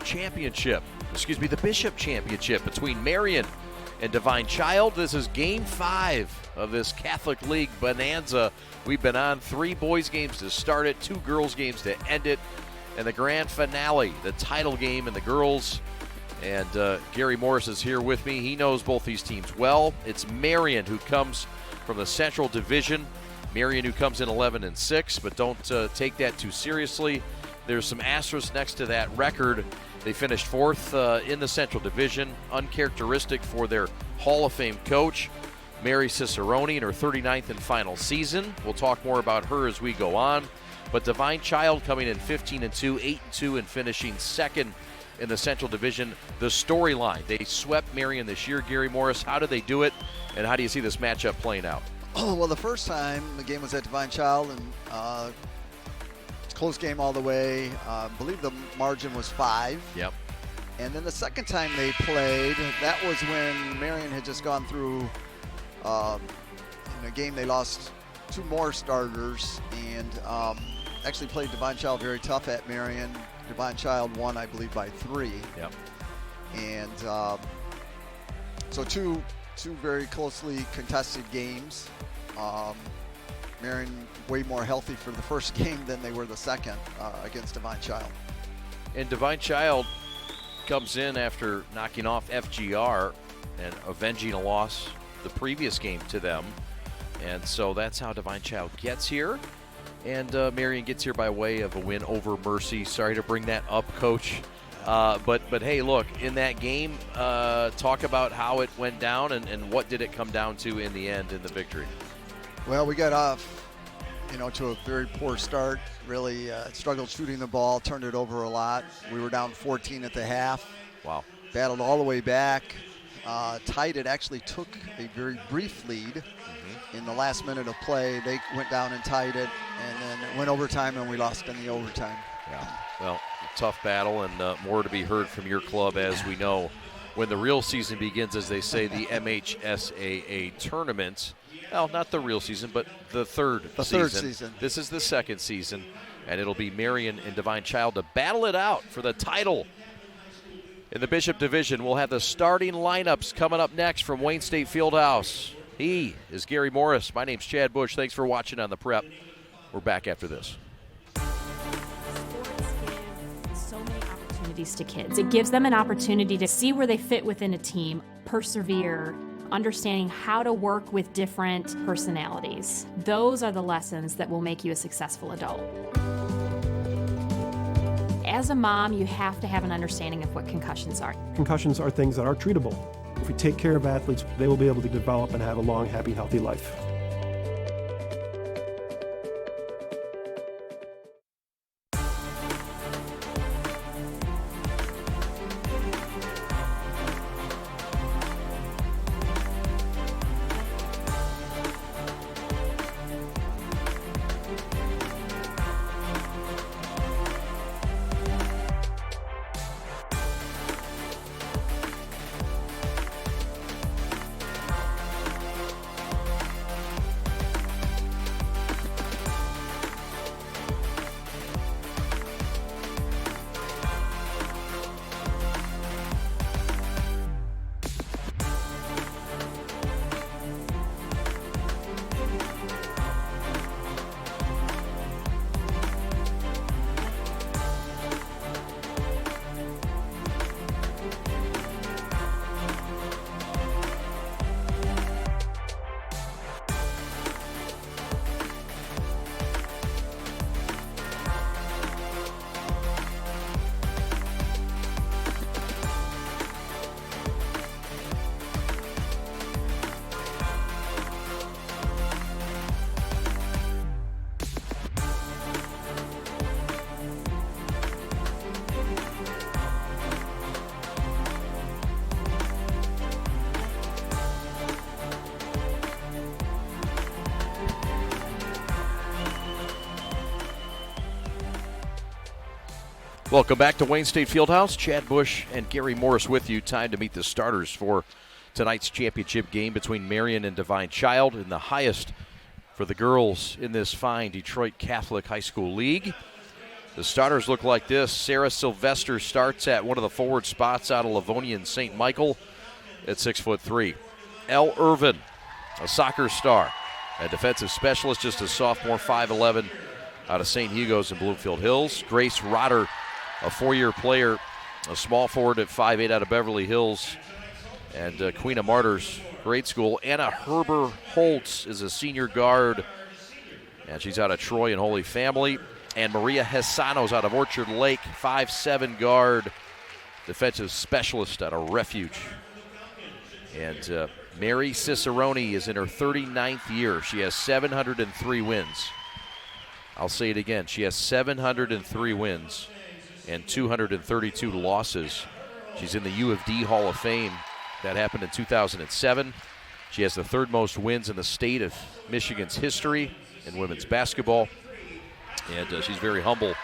championship, the Bishop Championship between Marian and Divine Child. This is Game 5 of this Catholic League bonanza. We've been on 3 boys games to start it, 2 girls games to end it, and the grand finale, the title game in the girls. And Gary Morris is here with me. He knows both these teams well. It's Marian who comes from the Central Division. Marian who comes in 11-6, but don't take that too seriously. There's some asterisks next to that record. They finished 4th in the Central Division, uncharacteristic for their Hall of Fame coach, Mary Cicerone, in her 39th and final season. We'll talk more about her as we go on. But Divine Child coming in 15-2, 8-2, and finishing 2nd in the Central Division. The storyline, they swept Marian this year. Gary Morris, how did they do it, and how do you see this matchup playing out? Oh, well, the first time the game was at Divine Child, and close game all the way. I believe the margin was 5. Yep. And then the second time they played, that was when Marian had just gone through in a game they lost 2 more starters, and actually played Divine Child very tough at Marian. Divine Child won, I believe, by 3. Yep. And so two very closely contested games. Marian way more healthy for the first game than they were the second against Divine Child. And Divine Child comes in after knocking off FGR and avenging a loss the previous game to them. And so that's how Divine Child gets here. And Marian gets here by way of a win over Mercy. Sorry to bring that up, Coach. But hey, look, in that game, talk about how it went down and what did it come down to in the end in the victory. Well, we got off, to a very poor start. Really struggled shooting the ball, turned it over a lot. We were down 14 at the half. Wow. Battled all the way back. Tied it, actually took a very brief lead in the last minute of play. They went down and tied it, and then it went overtime, and we lost in the overtime. Yeah, well, tough battle, and more to be heard from your club, as we know when the real season begins, as they say, the MHSAA tournament. Well, not the real season, but the third season. This is the second season, and it'll be Marian and Divine Child to battle it out for the title. In the Bishop Division, we'll have the starting lineups coming up next from Wayne State Fieldhouse. He is Gary Morris. My name's Chad Bush. Thanks for watching on the Prep. We're back after this. Sports give so many opportunities to kids. It gives them an opportunity to see where they fit within a team, persevere, understanding how to work with different personalities. Those are the lessons that will make you a successful adult. As a mom, you have to have an understanding of what concussions are. Concussions are things that are treatable. If we take care of athletes, they will be able to develop and have a long, happy, healthy life. Welcome back to Wayne State Fieldhouse. Chad Bush and Gary Morris with you. Time to meet the starters for tonight's championship game between Marian and Divine Child in the highest for the girls in this fine Detroit Catholic High School League. The starters look like this. Sarah Sylvester starts at one of the forward spots out of Livonian St. Michael at 6'3". Elle Irvin, a soccer star, a defensive specialist, just a sophomore, 5'11", out of St. Hugo's in Bloomfield Hills. Grace Rotter, a four-year player, a small forward at 5'8", out of Beverly Hills. And Queen of Martyrs grade school. Anna Herber Holtz is a senior guard, and she's out of Troy and Holy Family. And Maria Hesano's out of Orchard Lake, 5'7" guard, defensive specialist out of Refuge. And Mary Cicerone is in her 39th year. She has 703 wins. I'll say it again. She has 703 wins and 232 losses. She's in the U of D Hall of Fame. That happened in 2007. She has the third most wins in the state of Michigan's history in women's basketball. And she's very humble.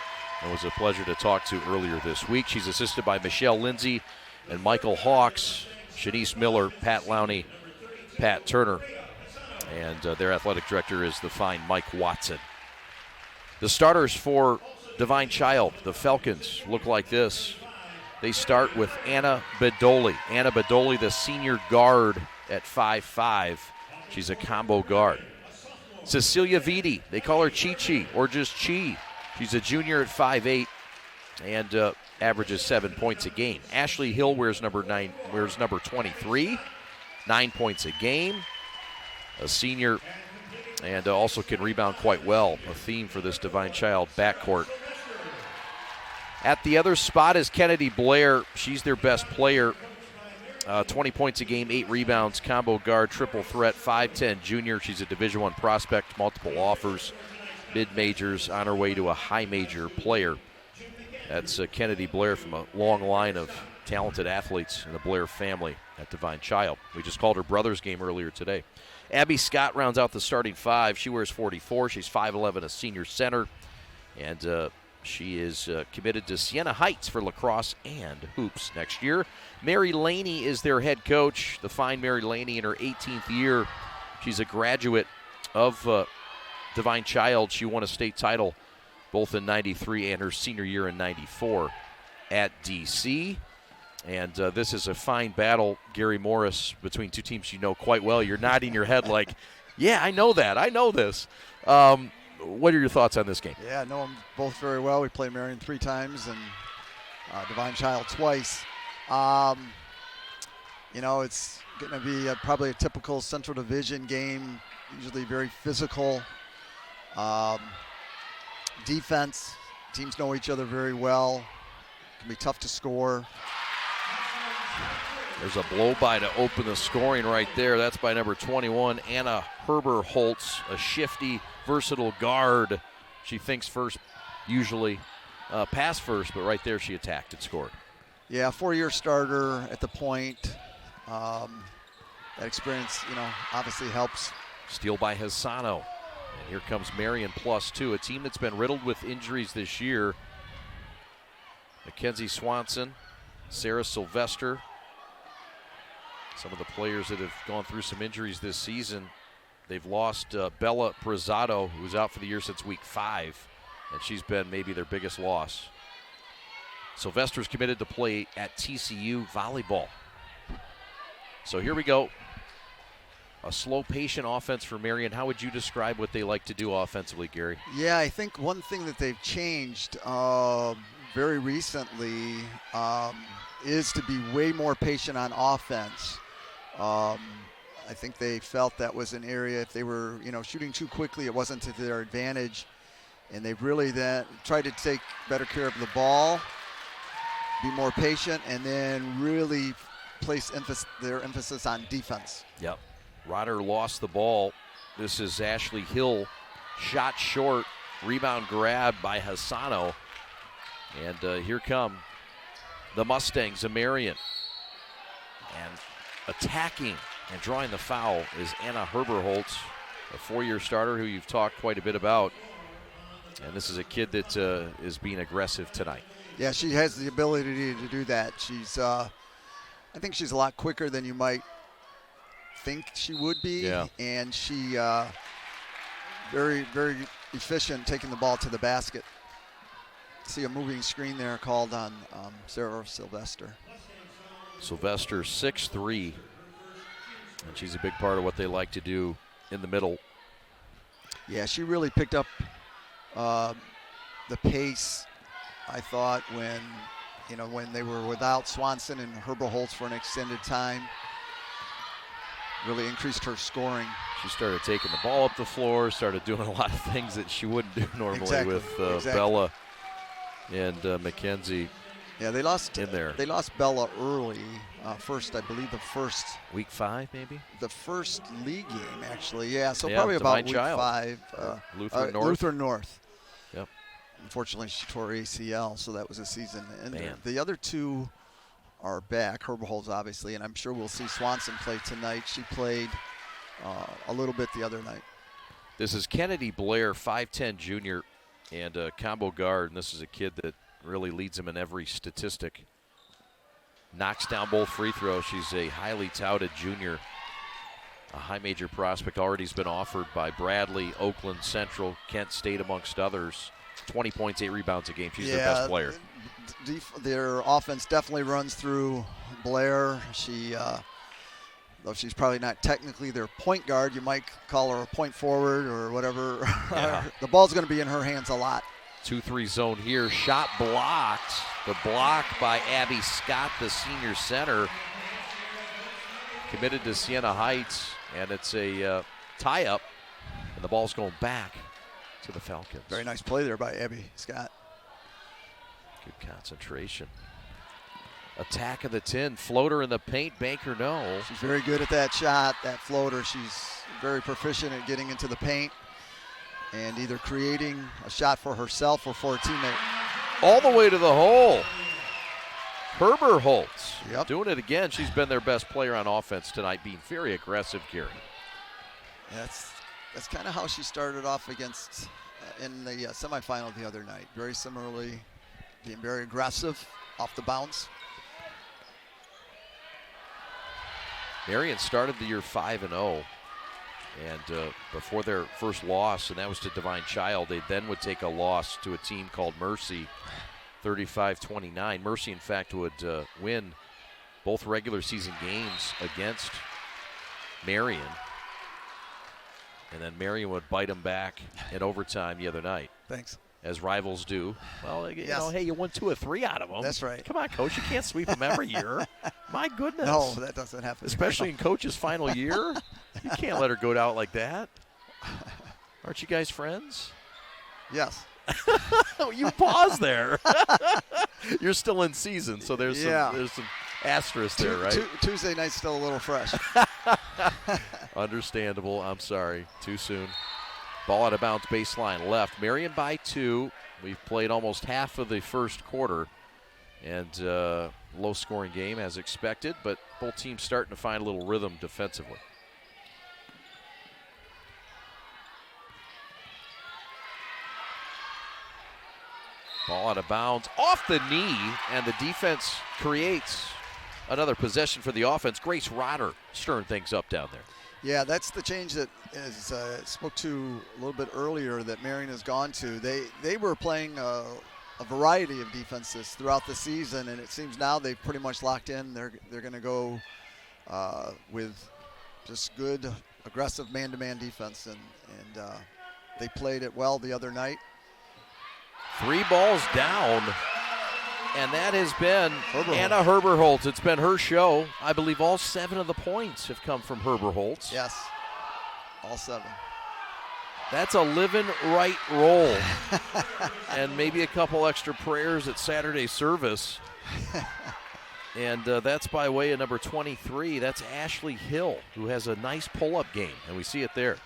It was a pleasure to talk to earlier this week. She's assisted by Michelle Lindsay and Michael Hawks, Shanice Miller, Pat Lowney, Pat Turner. And their athletic director is the fine Mike Watson. The starters for Divine Child, the Falcons, look like this. They start with Anna Bedoli. Anna Bedoli, the senior guard at 5'5". She's a combo guard. Cecilia Vitti, they call her Chi-Chi or just Chi. She's a junior at 5'8" and averages 7 points a game. Ashley Hill wears number 23, 9 points a game. A senior and also can rebound quite well, a theme for this Divine Child backcourt. At the other spot is Kennedy Blair. She's their best player. 20 points a game, 8 rebounds, combo guard, triple threat, 5'10" junior. She's a Division I prospect, multiple offers, mid-majors, on her way to a high-major player. That's Kennedy Blair from a long line of talented athletes in the Blair family at Divine Child. We just called her brother's game earlier today. Abby Scott rounds out the starting five. She wears 44. She's 5'11", a senior center. And she is committed to Siena Heights for lacrosse and hoops next year. Mary Laney is their head coach. The fine Mary Laney in her 18th year. She's a graduate of Divine Child. She won a state title both in 93 and her senior year in 94 at DC. And this is a fine battle, Gary Morris, between two teams you know quite well. You're nodding your head like, yeah, I know that. I know this. What are your thoughts on this game? Yeah, I know them both very well. We played Marian 3 times and Divine Child twice. It's going to be probably a typical Central Division game, usually very physical. Defense, teams know each other very well. It can be tough to score. There's a blow-by to open the scoring right there. That's by number 21, Anna Herber Holtz, a shifty, versatile guard. She thinks first, usually pass first, but right there she attacked and scored. Yeah, 4-year starter at the point. That experience, obviously helps. Steal by Hesano. And here comes Marian +2, a team that's been riddled with injuries this year. Mackenzie Swanson, Sarah Sylvester, some of the players that have gone through some injuries this season. They've lost Bella Prezado, who's out for the year since week 5, and she's been maybe their biggest loss. Sylvester's committed to play at TCU volleyball. So here we go. A slow, patient offense for Marian. How would you describe what they like to do offensively, Gary? Yeah, I think one thing that they've changed very recently is to be way more patient on offense. I think they felt that was an area, if they were, shooting too quickly, it wasn't to their advantage. And they've really then tried to take better care of the ball, be more patient, and then really place their emphasis on defense. Yep. Rotter lost the ball. This is Ashley Hill. Shot short. Rebound grab by Hesano. And here come the Mustangs of Marian. And attacking and drawing the foul is Anna Herberholtz, a 4-year starter who you've talked quite a bit about. And this is a kid that is being aggressive tonight. Yeah, she has the ability to do that. She's, I think she's a lot quicker than you might think she would be. Yeah. And she very, very efficient taking the ball to the basket. see a moving screen there called on Sarah Sylvester. Sylvester 6'3", and she's a big part of what they like to do in the middle. Yeah, she really picked up the pace, I thought, when they were without Swanson and Herberholz for an extended time. Really increased her scoring. She started taking the ball up the floor, started doing a lot of things that she wouldn't do normally with Bella and Mackenzie. Yeah, they lost in there. They lost Bella early. I believe the first week 5, maybe. The first league game, actually. Yeah, so yeah, probably about week Child. 5. Lutheran North. Yep. Unfortunately, she tore ACL, so that was a season ender. Man. The other two are back. Herberholz, obviously, and I'm sure we'll see Swanson play tonight. She played a little bit the other night. This is Kennedy Blair, 5'10" junior, and a combo guard. And this is a kid that really leads him in every statistic. Knocks down both free throws. She's a highly touted junior, a high major prospect. Already has been offered by Bradley, Oakland Central, Kent State, amongst others. 20 points, 8 rebounds a game. She's their best player. Their offense definitely runs through Blair. She, though she's probably not technically their point guard, you might call her a point forward or whatever. Yeah. The ball's going to be in her hands a lot. 2-3 zone here. Shot blocked. The block by Abby Scott, the senior center. Committed to Siena Heights, and it's a tie-up, and the ball's going back to the Falcons. Very nice play there by Abby Scott. Good concentration. Attack of the 10. Floater in the paint. Banker, no. She's very good at that shot, that floater. She's very proficient at getting into the paint and either creating a shot for herself or for a teammate. All the way to the hole. Herberholz. Yep. Doing it again. She's been their best player on offense tonight, being very aggressive, Gary. That's kind of how she started off against in the semifinal the other night. Very similarly, being very aggressive off the bounce. Marian started the year 5-0. And before their first loss, and that was to Divine Child, they then would take a loss to a team called Mercy, 35-29. Mercy, in fact, would win both regular season games against Marian. And then Marian would bite them back in overtime the other night. Thanks. As rivals do. Well, you Yes. know, hey, you won 2 or 3 out of them. That's right. Come on, Coach. You can't sweep them every year. My goodness. No, that doesn't happen. Especially in Coach's final year. You can't let her go out like that. Aren't you guys friends? Yes. You pause there. You're still in season, so there's some asterisk there, right? Tuesday night's still a little fresh. Understandable. I'm sorry. Too soon. Ball out of bounds, baseline left. Marian by 2. We've played almost half of the first quarter. And low-scoring game as expected, but both teams starting to find a little rhythm defensively. Ball out of bounds, off the knee, and the defense creates another possession for the offense. Grace Rotter stirring things up down there. Yeah, that's the change that is spoke to a little bit earlier that Marian has gone to. They were playing a variety of defenses throughout the season, and it seems now they've pretty much locked in. They're going to go with just good, aggressive man-to-man defense, and they played it well the other night. 3 balls down, and that has been Anna Herberholz. It's been her show. I believe all 7 of the points have come from Herberholz. Yes, all 7. That's a living right roll. And maybe a couple extra prayers at Saturday service. And that's by way of number 23. That's Ashley Hill, who has a nice pull-up game, and we see it there.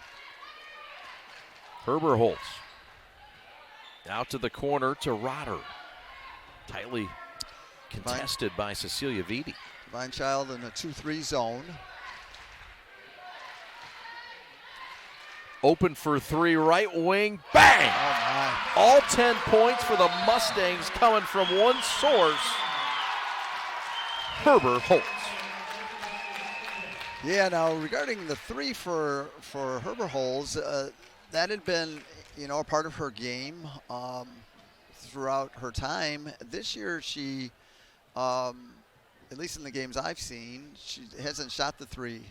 Herberholz out to the corner to Rotter. Tightly contested by Cecilia Vitti. Divine Child in a 2-3 zone. Open for 3, right wing, bang! Oh, all 10 points for the Mustangs coming from one source, Herberholz. Yeah, now regarding the 3 for Herberholz, that had been, a part of her game throughout her time. This year, she, at least in the games I've seen, she hasn't shot the three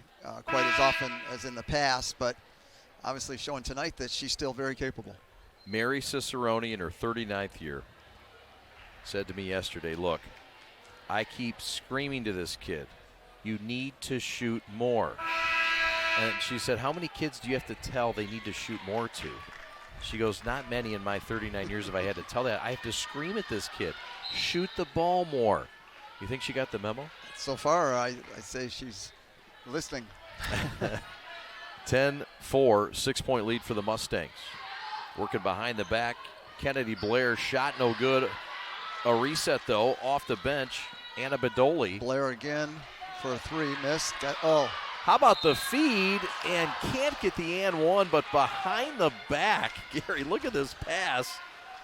quite as often as in the past, but obviously showing tonight that she's still very capable. Mary Cicerone, in her 39th year, said to me yesterday, look, I keep screaming to this kid, you need to shoot more. And she said, how many kids do you have to tell they need to shoot more to? She goes, not many. In my 39 years if I had to tell that. I have to scream at this kid, shoot the ball more. You think she got the memo? So far, I say she's listening. 10-4, 6-point lead for the Mustangs. Working behind the back, Kennedy Blair, shot no good. A reset, though, off the bench. Anna Bedoli. Blair again for a three, missed. How about the feed? And can't get the and one, but behind the back. Gary, look at this pass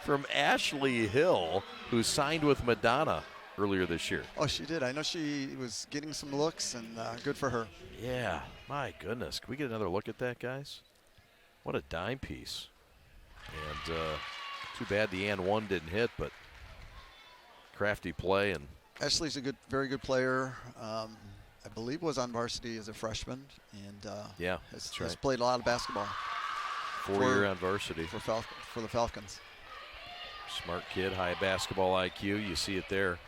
from Ashley Hill, who signed with Madonna earlier this year. Oh, she did. I know she was getting some looks, and good for her. Yeah, my goodness. Can we get another look at that, guys? What a dime piece. And too bad the and one didn't hit, but crafty play. And Ashley's a very good player. I believe was on varsity as a freshman, and has played a lot of basketball. 4-year on varsity for the Falcons. Smart kid, high basketball IQ. You see it there.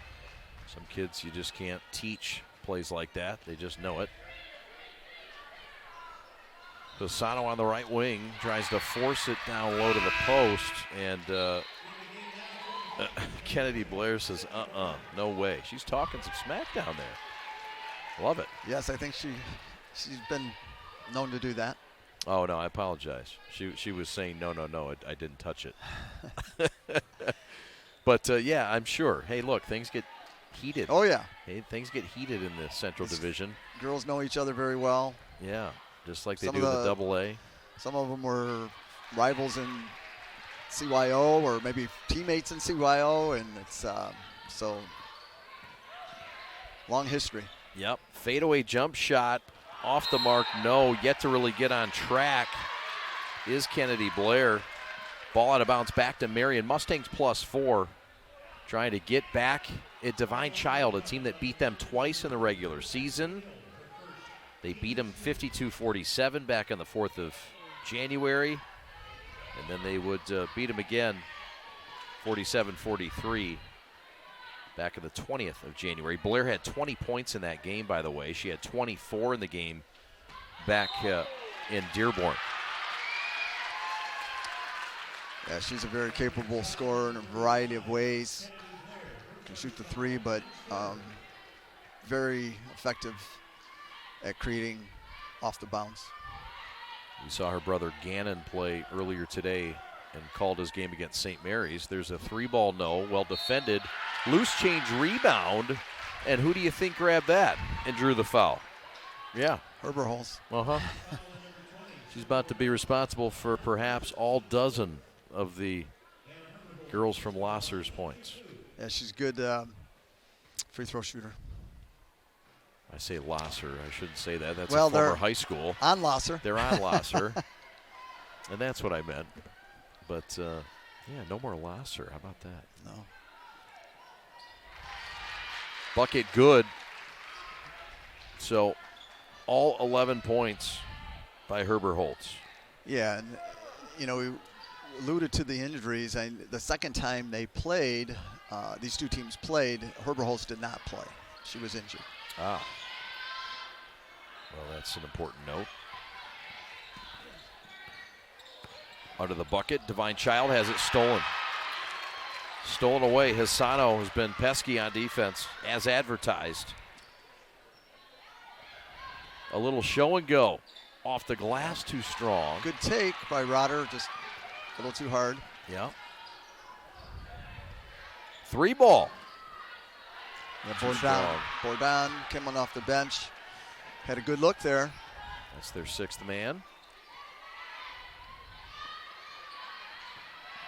Some kids you just can't teach plays like that. They just know it. Pisano on the right wing tries to force it down low to the post, and Kennedy Blair says, no way. She's talking some smack down there. Love it. Yes, I think she's been known to do that. Oh, no, I apologize. She was saying, no, I didn't touch it. But, yeah, I'm sure. Hey, look, things get heated. Oh, yeah. Hey, things get heated in the Central Division. Girls know each other very well. Yeah, just like they do in the Double-A. Some of them were rivals in CYO or maybe teammates in CYO, and it's so long history. Yep, fadeaway jump shot off the mark. No, yet to really get on track is Kennedy Blair. Ball out of bounds back to Marian. Mustangs +4. Trying to get back at Divine Child, a team that beat them twice in the regular season. They beat them 52-47 back on the 4th of January. And then they would beat them again 47-43 back on the 20th of January. Blair had 20 points in that game, by the way. She had 24 in the game back in Dearborn. Yeah, she's a very capable scorer in a variety of ways. Can shoot the three, but very effective at creating off the bounce. We saw her brother Gannon play earlier today and called his game against St. Mary's. There's a 3-ball no, well defended. Loose change rebound, and who do you think grabbed that and drew the foul? Yeah. Herberholz. Uh-huh. She's about to be responsible for perhaps all dozen of the girls from Lasser's points. Yeah, she's a good free throw shooter. I say Lasser. I shouldn't say that. That's well, a former high school. On Lasser. They're on Lasser. And that's what I meant. But, yeah, no more Lasser. How about that? No. Bucket good. So, all 11 points by Herberholz. Yeah, and, you know, we alluded to the injuries. And the second time they played, these two teams played, Herberholz did not play. She was injured. Ah. Well, that's an important note. Under the bucket, Divine Child has it stolen. Stolen away. Hisano has been pesky on defense, as advertised. A little show and go. Off the glass, too strong. Good take by Rotter, just a little too hard. Yeah. 3-ball. Yeah, Bourdon came on off the bench. Had a good look there. That's their 6th man.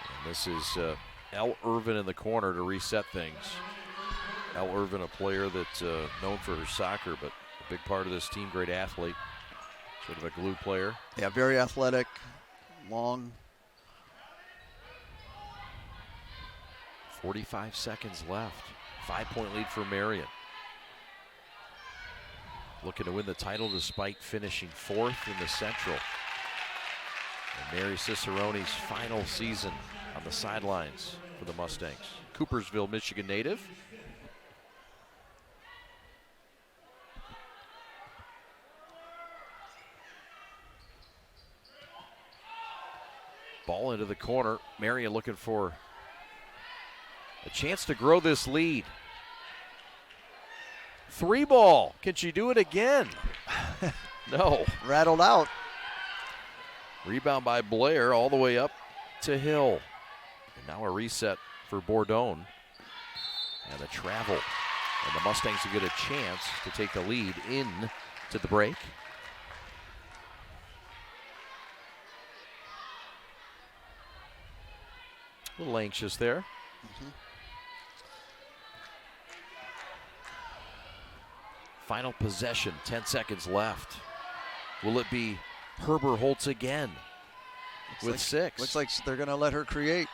And this is L. Irvin in the corner to reset things. L. Irvin, a player that's known for her soccer, but a big part of this team, great athlete. Sort of a glue player. Yeah, very athletic, long. 45 seconds left. 5-point lead for Marian. Looking to win the title despite finishing 4th in the Central. And Mary Cicerone's final season on the sidelines for the Mustangs. Coopersville, Michigan native. Ball into the corner. Marian looking for a chance to grow this lead. 3 ball. Can she do it again? No. Rattled out. Rebound by Blair all the way up to Hill. And now a reset for Bourdon. And a travel. And the Mustangs will get a chance to take the lead in to the break. A little anxious there. Mm-hmm. Final possession, 10 seconds left. Will it be Herber Holtz again with 6? Looks like they're going to let her create.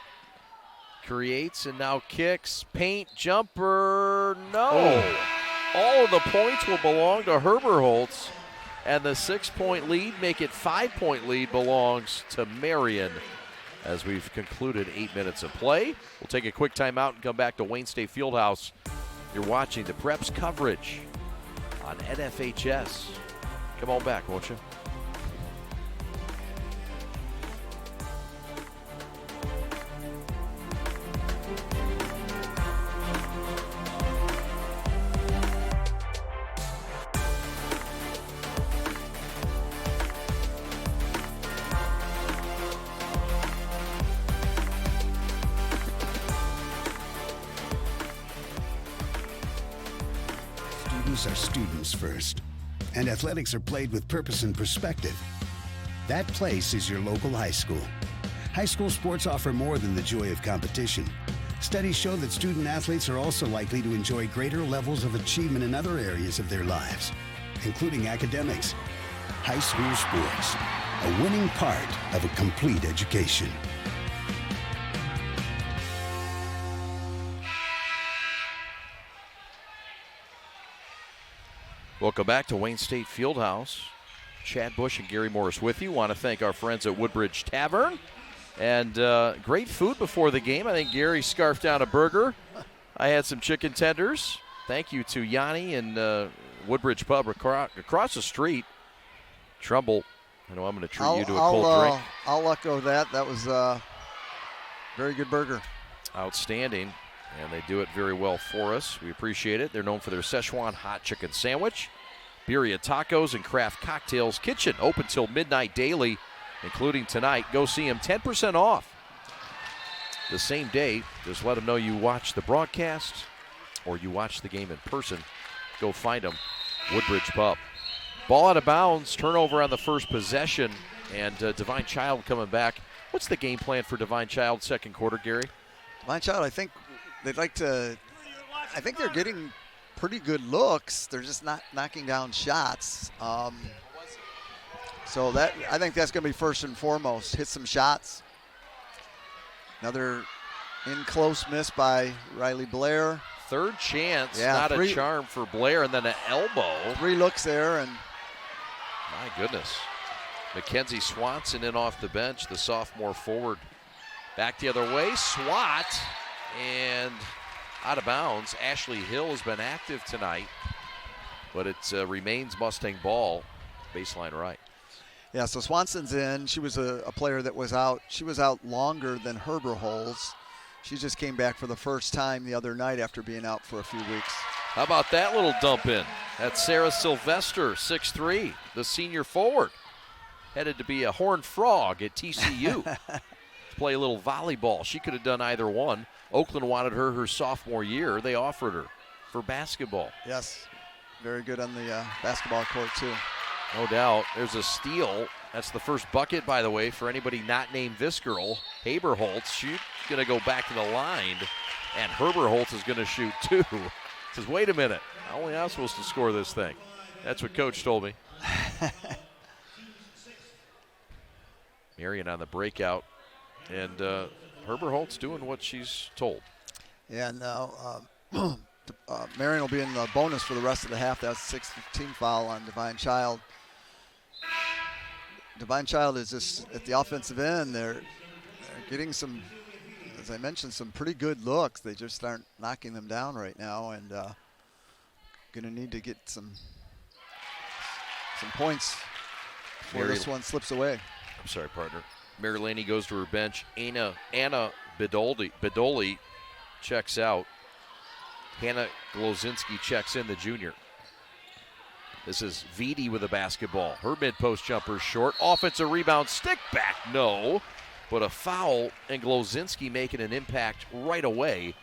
Creates and now kicks. Paint jumper. No. All of the points will belong to Herber Holtz. And the 6-point lead, make it 5-point lead, belongs to Marian. As we've concluded 8 minutes of play. We'll take a quick timeout and come back to Wayne State Fieldhouse. You're watching the Preps coverage on NFHS. Come on back, won't you? Students are students first, and athletics are played with purpose and perspective. That place is your local high school. High school sports offer more than the joy of competition. Studies show that student athletes are also likely to enjoy greater levels of achievement in other areas of their lives, including academics. High school sports, a winning part of a complete education. Welcome back to Wayne State Fieldhouse. Chad Bush and Gary Morris with you. Want to thank our friends at Woodbridge Tavern. And great food before the game. I think Gary scarfed down a burger. I had some chicken tenders. Thank you to Yanni and Woodbridge Pub across the street. Trumbull, I know I'm going to treat you to a cold drink. I'll echo that. That was a very good burger. Outstanding. And they do it very well for us. We appreciate it. They're known for their Szechuan hot chicken sandwich, birria tacos, and craft cocktails. Kitchen open till midnight daily, including tonight. Go see them, 10% off the same day. Just let them know you watch the broadcast or you watch the game in person. Go find them, Woodbridge Pub. Ball out of bounds, turnover on the first possession, and Divine Child coming back. What's the game plan for Divine Child second quarter, Gary? Divine Child, I think they'd like to, I think they're getting pretty good looks. They're just not knocking down shots. So that, I think that's going to be first and foremost. Hit some shots. Another in close miss by Riley Blair. Third chance, Yeah, not a charm for Blair, and then an elbow. 3 looks there, and My goodness. Mackenzie Swanson in off the bench, the sophomore forward. Back the other way, Swat, and out of bounds. Ashley Hill has been active tonight, but it remains Mustang ball, baseline right. yeah, so Swanson's in. She was a player that was out. She was out longer than Herber Holtz. She just came back for the first time the other night after being out for a few weeks. How about that little dump in? That's Sarah Sylvester, 6'3", the senior forward. Headed to be a Horned Frog at TCU. To play a little volleyball. She could have done either one. Oakland wanted her sophomore year. They offered her for basketball. Yes, very good on the basketball court too. No doubt. There's a steal. That's the first bucket, by the way, for anybody not named this girl, Haberholtz. She's going to go back to the line, and Herberholtz is going to shoot too. Says, wait a minute, only I'm supposed to score this thing. That's what Coach told me. Marian on the breakout, and Herberholtz doing what she's told. Yeah, now Marian will be in the bonus for the rest of the half. That's a 6-15 foul on Divine Child. Divine Child is just at the offensive end. They're getting some, as I mentioned, some pretty good looks. They just aren't knocking them down right now, and going to need to get some points before this one slips away. I'm sorry, partner. Mary Laney goes to her bench. Anna Bedoli checks out. Hannah Glozinski checks in, the junior. This is Vidi with a basketball. Her mid-post jumper is short. Offensive rebound, stick back, no. But a foul, and Glozinski making an impact right away.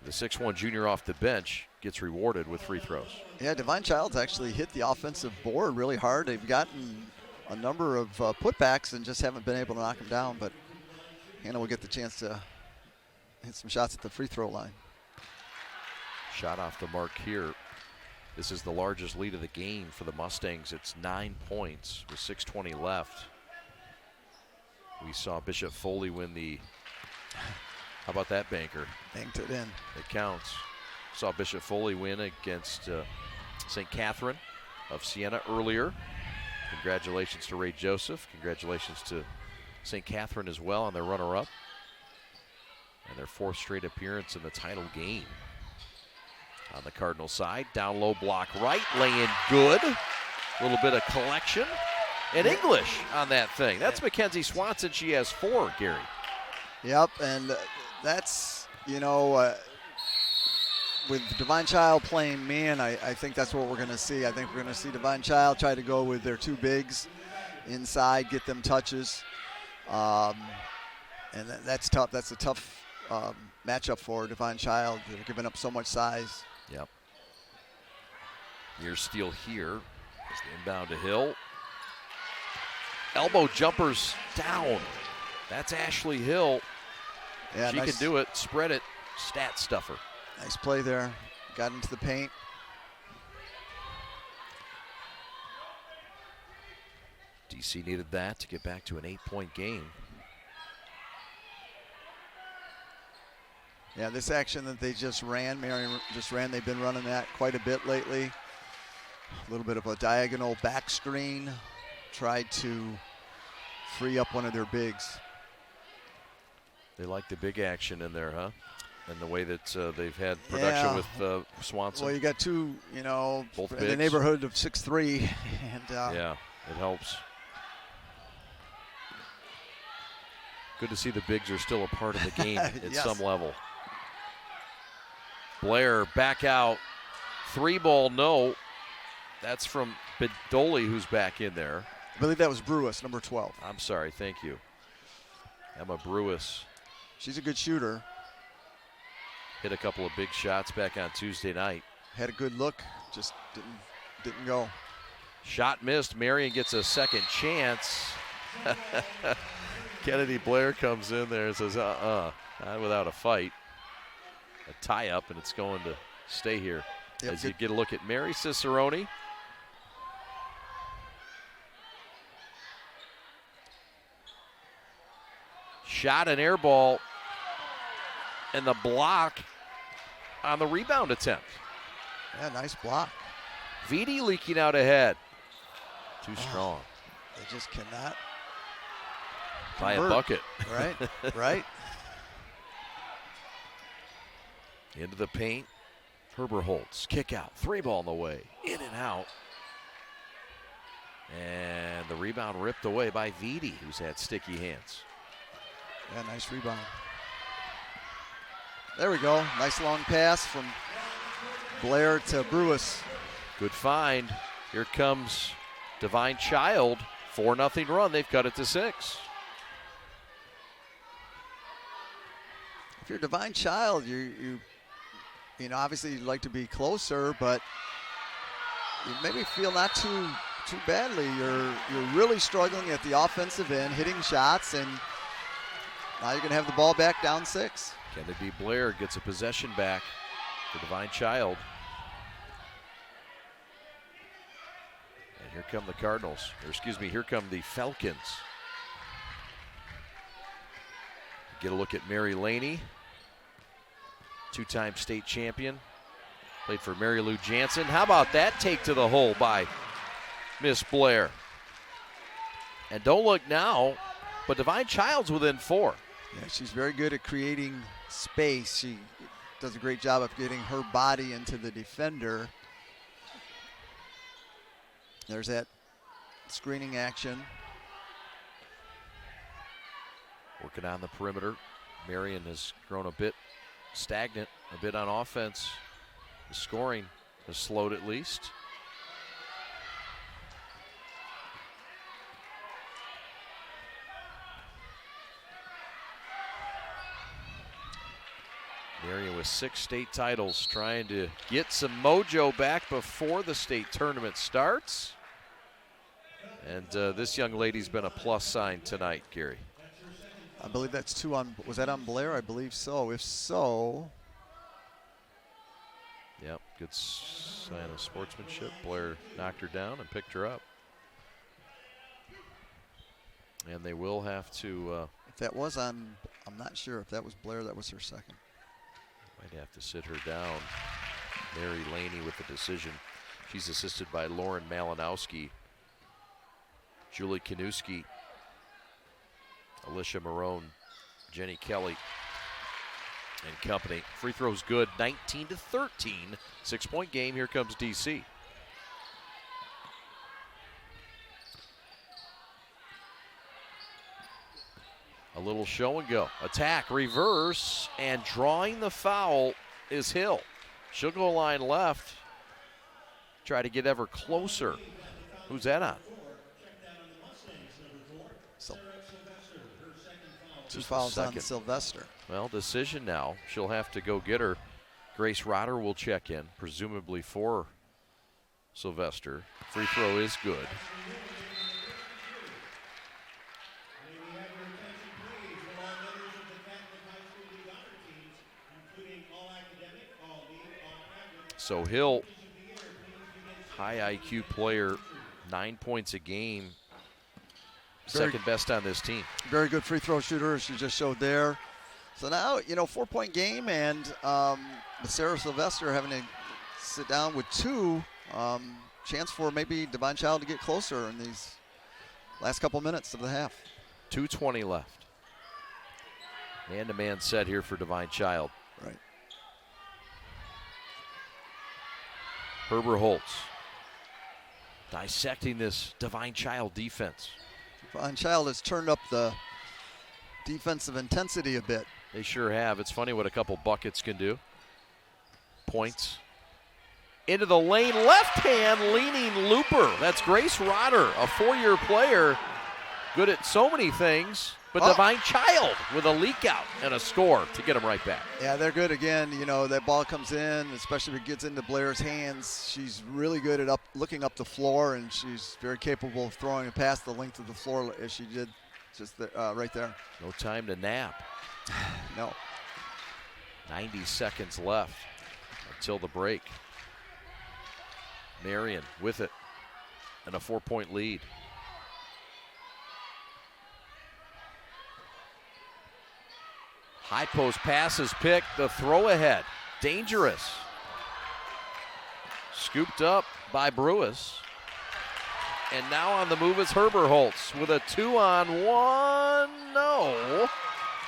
The 6'1 junior off the bench gets rewarded with free throws. Yeah, Divine Child's actually hit the offensive board really hard. They've gotten a number of putbacks and just haven't been able to knock them down. But Hannah will get the chance to hit some shots at the free throw line. Shot off the mark here. This is the largest lead of the game for the Mustangs. It's 9 points with 6:20 left. We saw Bishop Foley win the, how about that banker? Banked it in. It counts. Saw Bishop Foley win against St. Catherine of Siena earlier. Congratulations to Ray Joseph. Congratulations to St. Catherine as well on their runner-up. And their 4th straight appearance in the title game. On the Cardinal side, down low block right, laying good. A little bit of collection. And English on that thing. That's Mackenzie Swanson. She has 4, Gary. Yep, and that's, you know, with Divine Child playing man, I think that's what we're going to see. I think we're going to see Divine Child try to go with their 2 bigs inside, get them touches. And that's tough. That's a tough matchup for Divine Child. They're giving up so much size. Yep. Near steal here. As the inbound to Hill. Elbow jumpers down. That's Ashley Hill. Yeah, she nice, can do it. Spread it. Stat stuffer. Nice play there. Got into the paint. DC needed that to get back to an 8-point game. Yeah, this action that they just ran, Marian just ran, they've been running that quite a bit lately. A little bit of a diagonal back screen. Tried to free up one of their bigs. They like the big action in there, huh? And the way that they've had production with Swanson. Well, you got 2, you know, both in bigs. the neighborhood of 6'3", and yeah, it helps. Good to see the bigs are still a part of the game at yes. some level. Blair back out. 3-ball, no. That's from Bedoli, who's back in there. I believe that was Brewis, number 12. I'm sorry, thank you. Emma Brewis. She's a good shooter. Hit a couple of big shots back on Tuesday night. Had a good look, just didn't go. Shot missed. Marian gets a second chance. Kennedy Blair comes in there and says, not without a fight. A tie-up, and it's going to stay here. Yep, as you get a look at Mary Cicerone. Shot an air ball, and the block on the rebound attempt. Yeah, nice block. Vidi leaking out ahead. Too strong. They just cannot By a convert. bucket. Right, right. Into the paint. Herber-Holtz, kick out, 3-ball in the way, in and out. And the rebound ripped away by Vidi, who's had sticky hands. Yeah, nice rebound. There we go. Nice long pass from Blair to Brewis. Good find. Here comes Divine Child. 4-0 run. They've cut it to 6. If you're Divine Child, you know, obviously you'd like to be closer, but you maybe feel not too badly. You're really struggling at the offensive end, hitting shots, and now you're going to have the ball back down 6. Kennedy Blair gets a possession back for Divine Child. And here come the Cardinals, or excuse me, here come the Falcons. Get a look at Mary Laney. two-time state champion. Played for Mary Lou Jansen. How about that take to the hole by Miss Blair? And don't look now, but Divine Child's within 4. Yeah, she's very good at creating space. She does a great job of getting her body into the defender. There's that screening action. Working on the perimeter. Marian has grown a bit stagnant, a bit on offense. The scoring has slowed at least. Marian with 6 state titles, trying to get some mojo back before the state tournament starts. And this young lady's been a plus sign tonight, Gary. I believe that's 2 on, was that on Blair? I believe so. If so. Yep, good sign of sportsmanship. Blair knocked her down and picked her up. And they will have to. If that was on, I'm not sure if that was Blair, that was her second. Might have to sit her down. Mary Laney with the decision. She's assisted by Lauren Malinowski, Julie Kanuski, Alicia Marone, Jenny Kelly, and company. Free throws good, 19-13. 6-point game. Here comes DC. A little show and go. Attack, reverse, and drawing the foul is Hill. She'll go line left. Try to get ever closer. Who's that on? So, 2 fouls on Sylvester. Well, decision now. She'll have to go get her. Grace Rotter will check in, presumably for Sylvester. Free throw is good. So Hill, high IQ player, 9 points a game, second best on this team. Very good free throw shooter, as she just showed there. So now, 4-point game, and with Sarah Sylvester having to sit down with 2, chance for maybe Divine Child to get closer in these last couple minutes of the half. 2:20 left. Man-to-man set here for Divine Child. Right. Herber Holtz dissecting this Divine Child defense. Divine Child has turned up the defensive intensity a bit. They sure have. It's funny what a couple buckets can do. Points. Into the lane, left hand leaning looper. That's Grace Rotter, a 4-year player. Good at so many things, but Divine Child with a leak out and a score to get them right back. Yeah, they're good again. That ball comes in, especially if it gets into Blair's hands. She's really good at looking up the floor, and she's very capable of throwing it past the length of the floor as she did just right there. No time to nap. No. 90 seconds left until the break. Marian with it and a 4-point lead. High post pass is picked. The throw ahead. Dangerous. Scooped up by Brewis. And now on the move is Herber Holtz with a 2-on-1. No.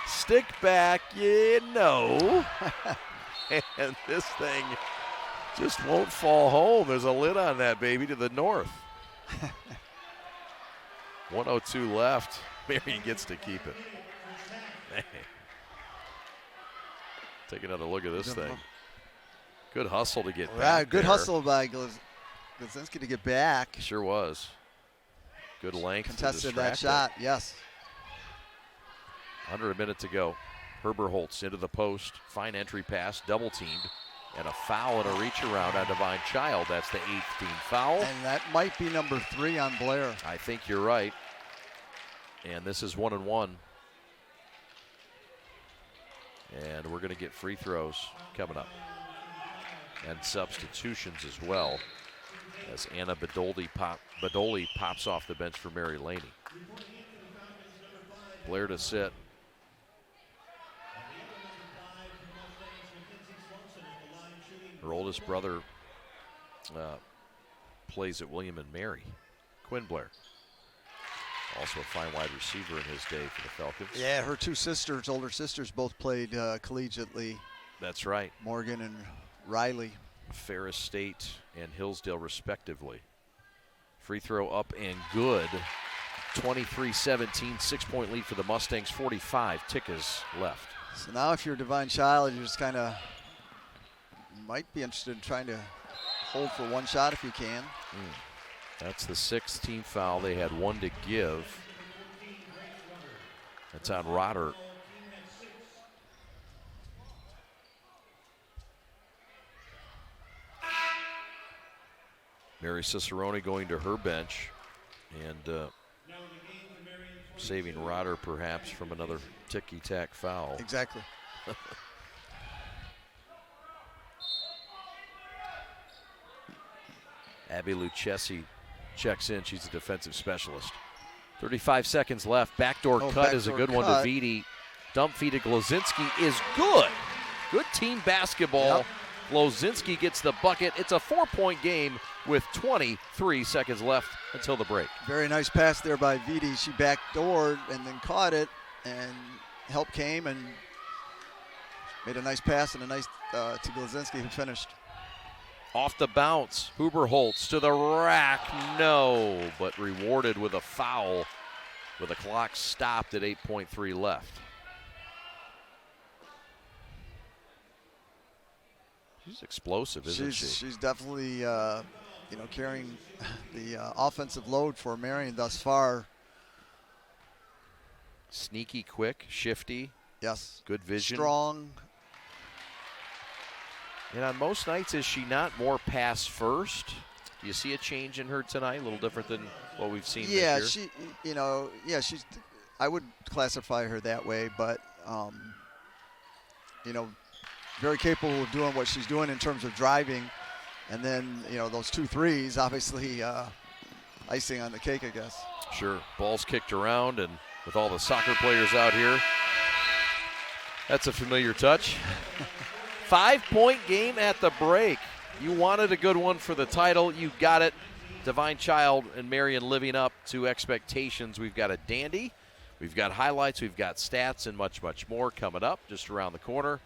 Stick back. Yeah, no. And this thing just won't fall home. There's a lid on that baby to the north. 1:02 left. Marian gets to keep it. Man. Take another look at this thing. Good hustle to get back. Good there. hustle by Glazinski to get back. Sure was. Good length. Contested that shot, yes. Under a minute to go. Herber Holtz into the post. Fine entry pass, double teamed. And a foul and a reach around on Divine Child. That's the 8th team foul. And that might be number 3 on Blair. I think you're right. And this is 1-1. And we're going to get free throws coming up. And substitutions as well, as Anna Badoli pops off the bench for Mary Laney. Blair to sit. Her oldest brother plays at William and Mary. Quinn Blair, also a fine wide receiver in his day for the Falcons. Yeah, her two sisters, older sisters, both played collegiately. That's right. Morgan and Riley. Ferris State and Hillsdale respectively. Free throw up and good. 23-17, 6-point lead for the Mustangs, 45 tickets left. So now if you're Divine Child, you just kind of might be interested in trying to hold for one shot if you can. That's the 6th team foul. They had one to give. That's on Rotter. Mary Cicerone going to her bench and saving Rotter perhaps from another ticky-tack foul. Exactly. Abby Lucchesi checks in. She's a defensive specialist. 35 seconds left. Backdoor cut is a good one to Vitti. Dump feed to Glozinski is good. Good team basketball. Yep. Glozinski gets the bucket. It's a 4-point game with 23 seconds left until the break. Very nice pass there by Vitti. She backdoored and then caught it, and help came and made a nice pass and a nice to Glozinski, who finished. Off the bounce, Huber-Holtz to the rack. No, but rewarded with a foul with the clock stopped at 8.3 left. She's explosive, isn't she? She's definitely, carrying the offensive load for Marian thus far. Sneaky, quick, shifty. Yes. Good vision. Strong. And on most nights, is she not more pass first? Do you see a change in her tonight? A little different than what we've seen this year? She's. I would classify her that way, but very capable of doing what she's doing in terms of driving, and then those 2 threes, obviously icing on the cake, I guess. Sure. Ball's kicked around, and with all the soccer players out here, that's a familiar touch. 5-point game at the break. You wanted a good one for the title. You got it. Divine Child and Marian living up to expectations. We've got a dandy. We've got highlights. We've got stats and much, much more coming up just around the corner.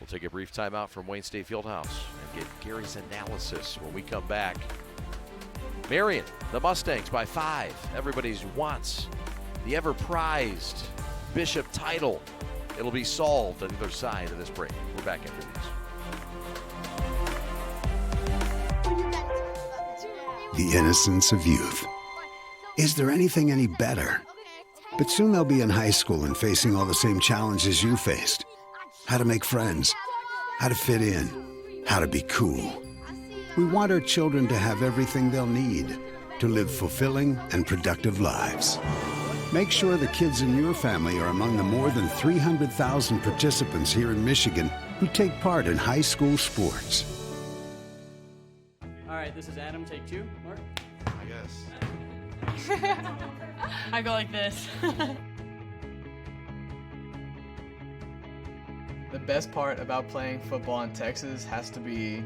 We'll take a brief timeout from Wayne State Fieldhouse and get Gary's analysis when we come back. Marian, the Mustangs by 5. Everybody's wants the ever-prized Bishop title. It'll be solved on the other side of this break. We're back after these. The innocence of youth. Is there anything any better? But soon they'll be in high school and facing all the same challenges you faced. How to make friends, how to fit in, how to be cool. We want our children to have everything they'll need to live fulfilling and productive lives. Make sure the kids in your family are among the more than 300,000 participants here in Michigan who take part in high school sports. All right, this is Adam, take 2. Mark? I guess. I go like this. The best part about playing football in Texas has to be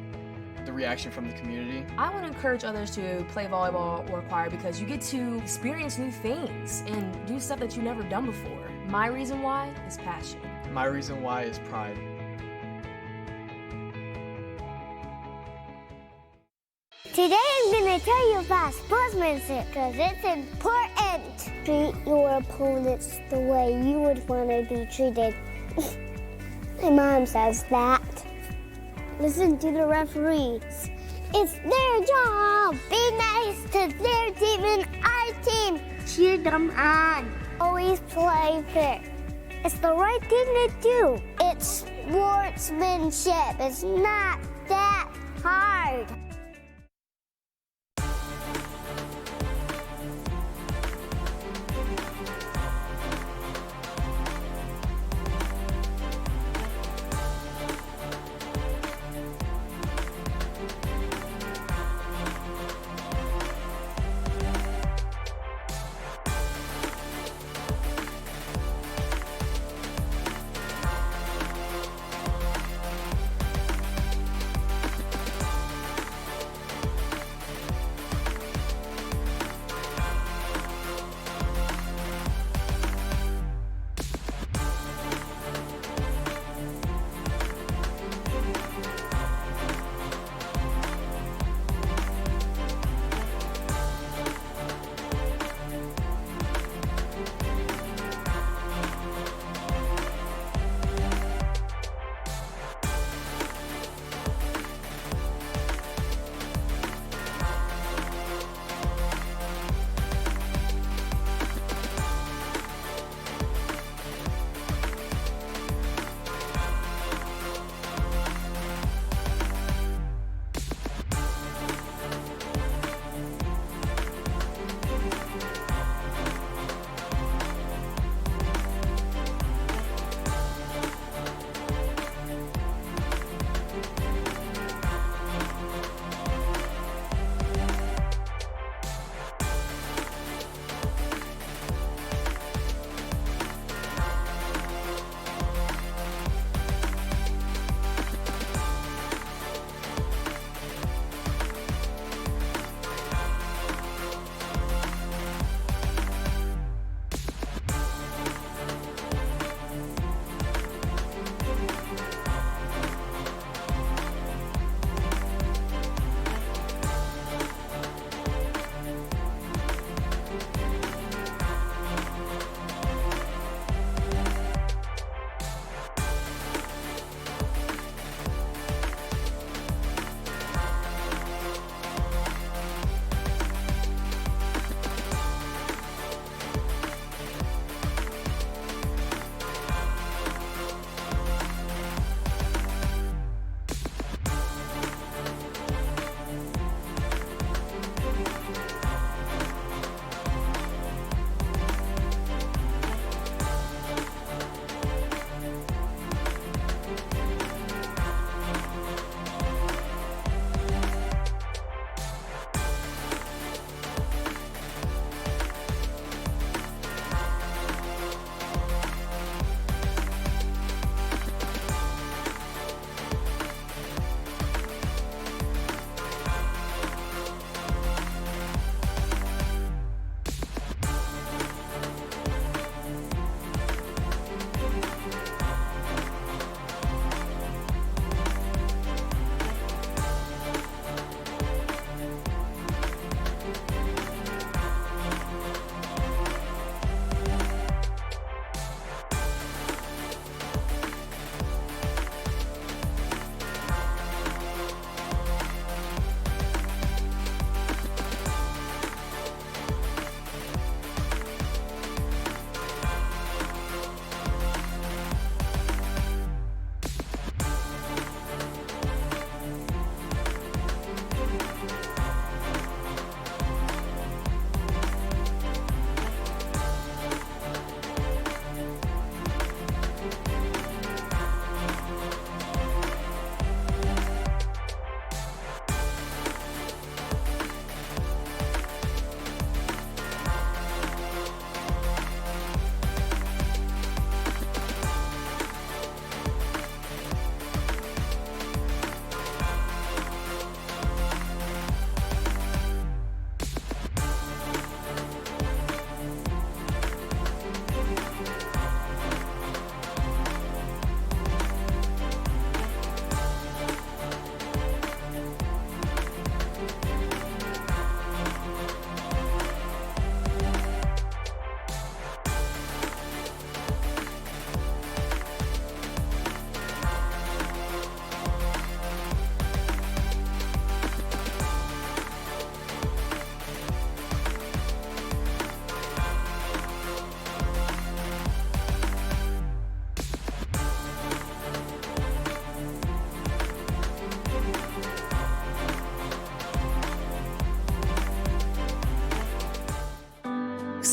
the reaction from the community. I want to encourage others to play volleyball or choir because you get to experience new things and do stuff that you've never done before. My reason why is passion. My reason why is pride. Today I'm going to tell you about sportsmanship because it's important. Treat your opponents the way you would want to be treated. My mom says that. Listen to the referees. It's their job. Be nice to their team and our team. Cheer them on. Always play fair. It's the right thing to do. It's sportsmanship. It's not that hard.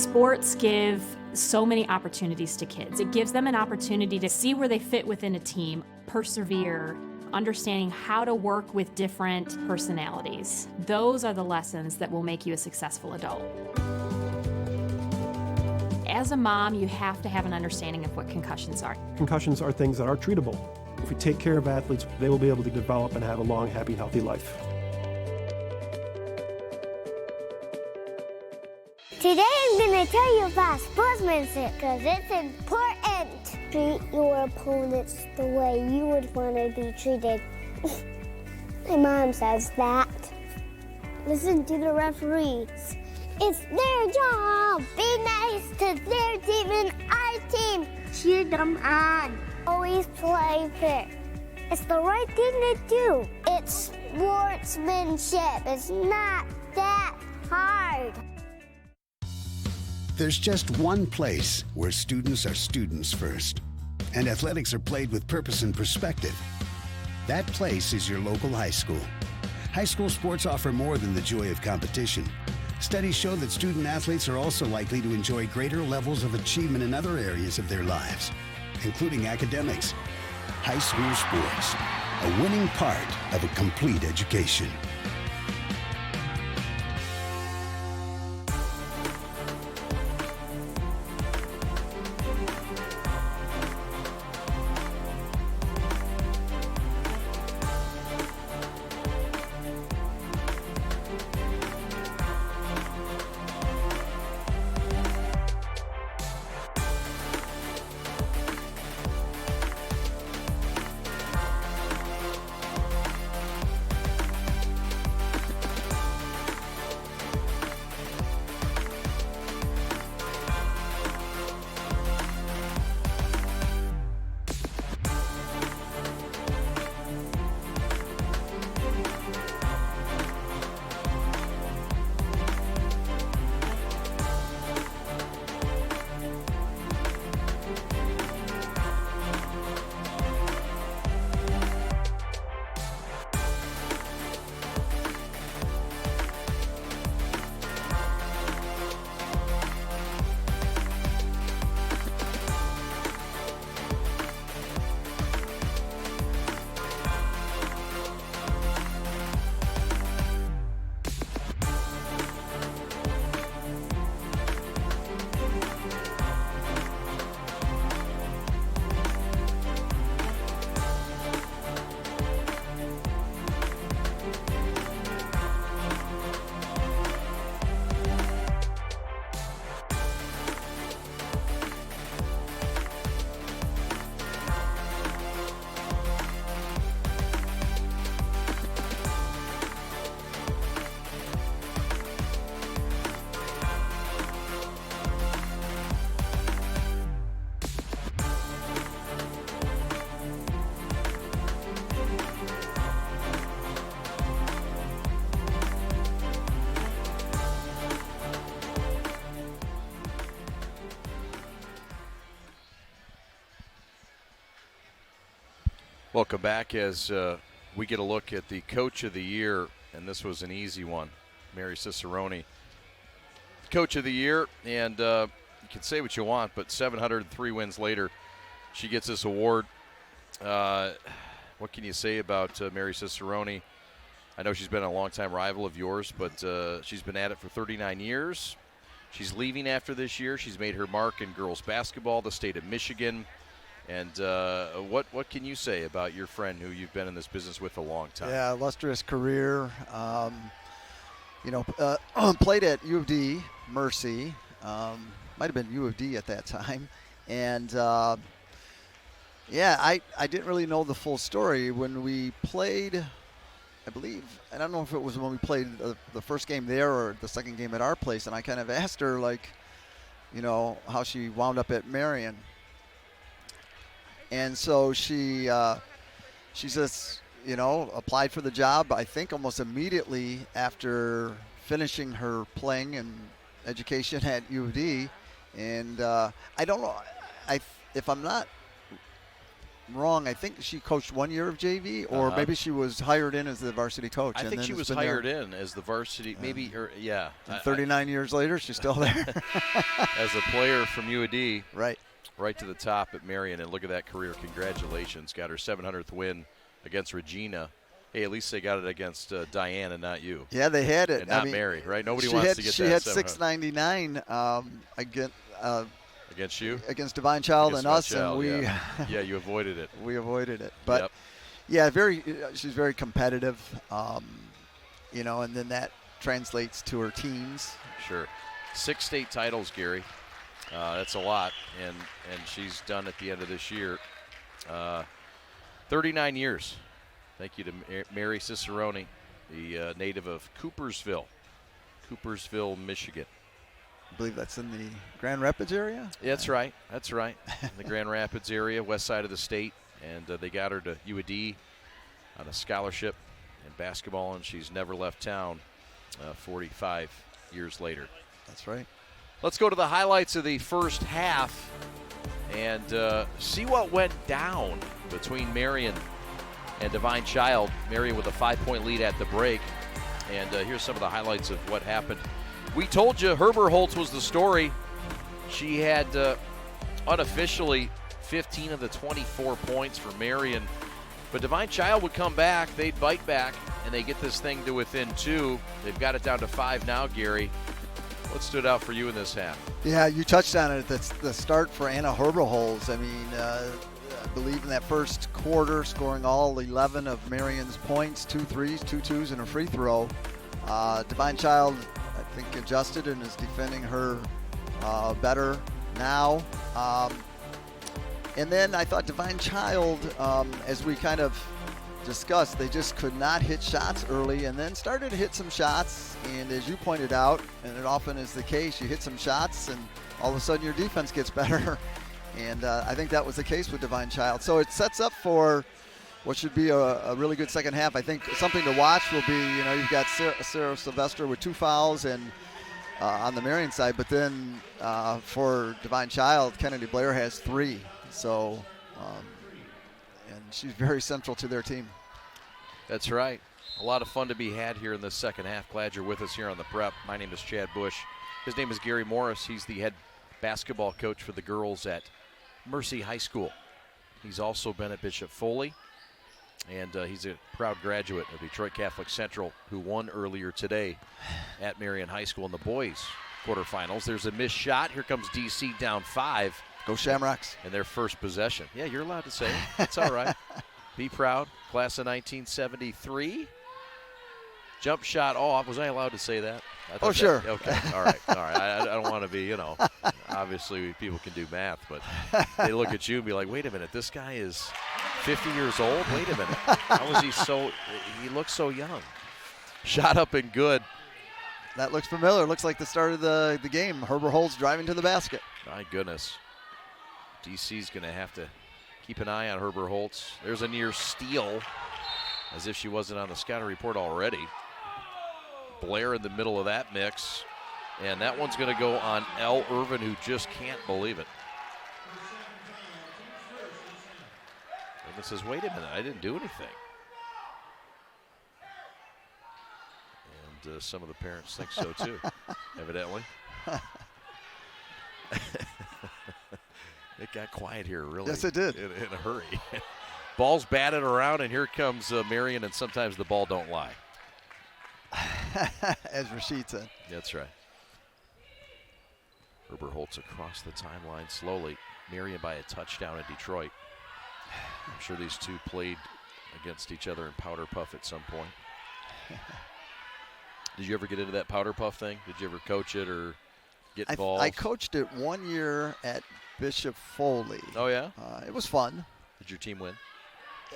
Sports give so many opportunities to kids. It gives them an opportunity to see where they fit within a team, persevere, understanding how to work with different personalities. Those are the lessons that will make you a successful adult. As a mom, you have to have an understanding of what concussions are. Concussions are things that are treatable. If we take care of athletes, they will be able to develop and have a long, happy, healthy life. Today I'm going to tell you about sportsmanship because it's important. Treat your opponents the way you would want to be treated. My mom says that. Listen to the referees. It's their job. Be nice to their team and our team. Cheer them on. Always play fair. It's the right thing to do. It's sportsmanship. It's not that hard. There's just one place where students are students first, and athletics are played with purpose and perspective. That place is your local high school. High school sports offer more than the joy of competition. Studies show that student athletes are also likely to enjoy greater levels of achievement in other areas of their lives, including academics. High school sports, a winning part of a complete education. Welcome back as we get a look at the Coach of the Year, and this was an easy one, Mary Cicerone. Coach of the Year, and you can say what you want, but 703 wins later, she gets this award. What can you say about Mary Cicerone? I know she's been a longtime rival of yours, but she's been at it for 39 years. She's leaving after this year. She's made her mark in girls basketball, the state of Michigan. And what can you say about your friend who you've been in this business with a long time? Yeah, illustrious career. Played at U of D, Mercy. Might have been U of D at that time. And, I didn't really know the full story. When we played, I believe, I don't know if it was when we played the first game there or the second game at our place, and I kind of asked her, how she wound up at Marian. And so she just, applied for the job, I think almost immediately after finishing her playing and education at U of D. And I don't know, if I'm not wrong, I think she coached 1 year of JV, or maybe she was hired in as the varsity coach. I think she was hired in as the varsity, maybe, or yeah. And 39 years later, she's still there. As a player from UAD. Right to the top at Marian, and look at that career. Congratulations. Got her 700th win against Regina. Hey, at least they got it against Diane and not you. Yeah, they had it. And not Mary, right? Nobody wants to get that. She had 699 against you? Against Divine Child and us, Child, and we yeah, you avoided it. We avoided it. But yeah, she's very competitive. You know, and then that translates to her teams. Sure. 6 state titles, Gary. That's a lot, and she's done at the end of this year. 39 years. Thank you to Mary Cicerone, the native of Coopersville, Michigan. I believe that's in the Grand Rapids area? Yeah, that's right. That's right. In the Grand Rapids area, west side of the state. And they got her to UAD on a scholarship in basketball, and she's never left town 45 years later. That's right. Let's go to the highlights of the first half and see what went down between Marian and Divine Child. Marian with a 5-point lead at the break. And here's some of the highlights of what happened. We told you Herberholtz was the story. She had unofficially 15 of the 24 points for Marian. But Divine Child would come back. They'd bite back, and they get this thing to within 2. They've got it down to 5 now, Gary. What stood out for you in this half? Yeah, you touched on it. That's the start for Anna Herberholtz. I mean, I believe in that first quarter, scoring all 11 of Marian's points, 2 threes, 2 twos, and a free throw. Divine Child, I think, adjusted and is defending her better now. And then I thought Divine Child, as we kind of discussed, they just could not hit shots early, and then started to hit some shots. And as you pointed out, and it often is the case, you hit some shots and all of a sudden your defense gets better. And I think that was the case with Divine Child. So it sets up for what should be a really good second half. I think something to watch will be, you know, you've got Sarah Sylvester with 2 fouls and on the Marian side, but then for Divine Child, Kennedy Blair has 3. So, and she's very central to their team. That's right. A lot of fun to be had here in the second half. Glad you're with us here on the Prep. My name is Chad Bush. His name is Gary Morris. He's the head basketball coach for the girls at Mercy High School. He's also been at Bishop Foley, and he's a proud graduate of Detroit Catholic Central, who won earlier today at Marian High School in the boys quarterfinals. There's a missed shot. Here comes DC down 5. Go Shamrocks. And their first possession. Yeah, you're allowed to say it. It's all right. Be proud. Class of 1973. Jump shot off. Was I allowed to say that? Oh, sure. Okay. All right. I don't want to be, you know, obviously people can do math, but they look at you and be like, wait a minute, this guy is 50 years old? Wait a minute. How is he looks so young. Shot up and good. That looks familiar. Looks like the start of the game. Herberholtz driving to the basket. My goodness. DC's going to have to keep an eye on Herberholtz. There's a near steal, as if she wasn't on the scouting report already. Blair in the middle of that mix. And that one's going to go on L. Irvin, who just can't believe it. And says, wait a minute, I didn't do anything. And some of the parents think so too, evidently. It got quiet here, really. Yes, it did. In a hurry. Ball's batted around, and here comes Marian, and sometimes the ball don't lie. As Rashid said. That's right. Herberholtz across the timeline slowly. Marian by a touchdown in Detroit. I'm sure these two played against each other in Powder Puff at some point. Did you ever get into that Powder Puff thing? Did you ever coach it or get involved? I coached it 1 year at Bishop Foley. Oh, yeah? It was fun. Did your team win?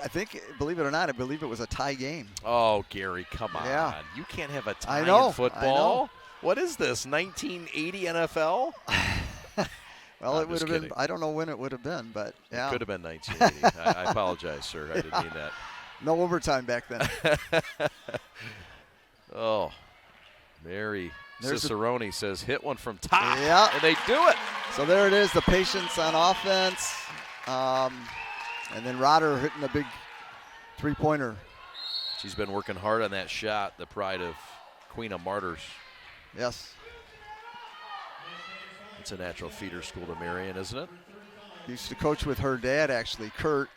I think, believe it or not, I believe it was a tie game. Oh, Gary, come on. Yeah. You can't have a tie in football. I know. What is this, 1980 NFL? Well, it would have been, I don't know when it would have been, but yeah. It could have been 1980. I apologize, sir. I didn't mean that. No overtime back then. Oh, Mary Cicerone says, hit one from top. Yeah. And they do it. So there it is, the patience on offense. And then Rotter hitting a big three-pointer. She's been working hard on that shot, the pride of Queen of Martyrs. Yes. It's a natural feeder school to Marian, isn't it? Used to coach with her dad, actually, Kurt.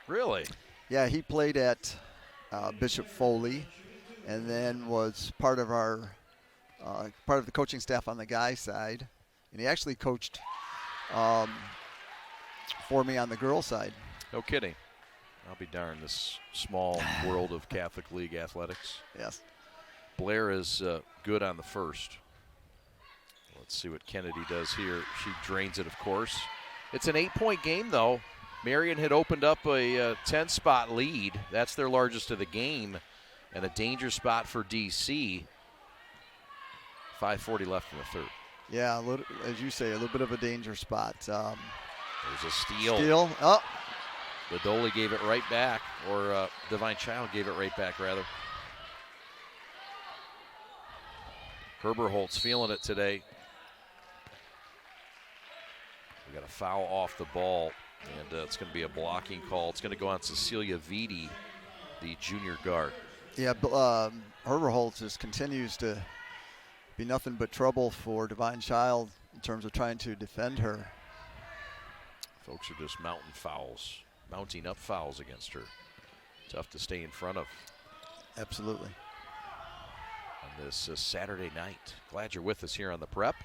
Really? Yeah, he played at Bishop Foley, and then was part of the coaching staff on the guy side, and he actually coached for me on the girl side. No kidding. I'll be darned, this small world of Catholic League athletics. Yes. Blair is good on the first. Let's see what Kennedy does here. She drains it, of course. It's an 8-point game, though. Marian had opened up a 10-spot lead. That's their largest of the game, and a danger spot for DC. 5:40 left in the third. Yeah, as you say, a little bit of a danger spot. There's a steal. Oh. Badoli gave it right back, or Divine Child gave it right back, rather. Herberholt's feeling it today. We got a foul off the ball, and it's going to be a blocking call. It's going to go on Cecilia Vitti, the junior guard. Yeah, Herberholt just continues to be nothing but trouble for Divine Child in terms of trying to defend her. Folks are just mounting up fouls against her. Tough to stay in front of. Absolutely. On this Saturday night. Glad you're with us here on the Prep.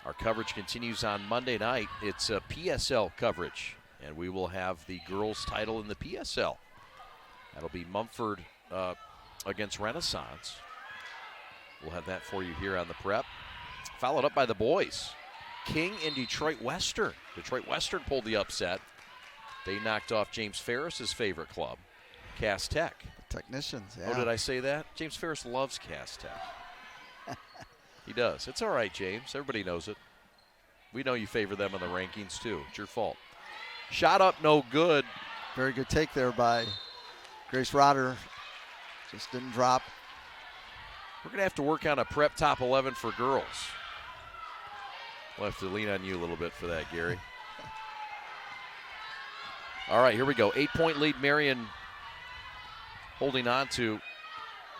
Our coverage continues on Monday night. It's a PSL coverage, and we will have the girls' title in the PSL. That'll be Mumford against Renaissance. We'll have that for you here on the Prep. Followed up by the boys. King and Detroit Western. Detroit Western pulled the upset. They knocked off James Ferris's favorite club, Cass Tech. Technicians, yeah. Oh, did I say that? James Ferris loves Cass Tech. He does. It's all right, James. Everybody knows it. We know you favor them in the rankings, too. It's your fault. Shot up, no good. Very good take there by Grace Rotter. Just didn't drop. We're going to have to work on a Prep top 11 for girls. We'll have to lean on you a little bit for that, Gary. All right, here we go. 8-point lead, Marian holding on to.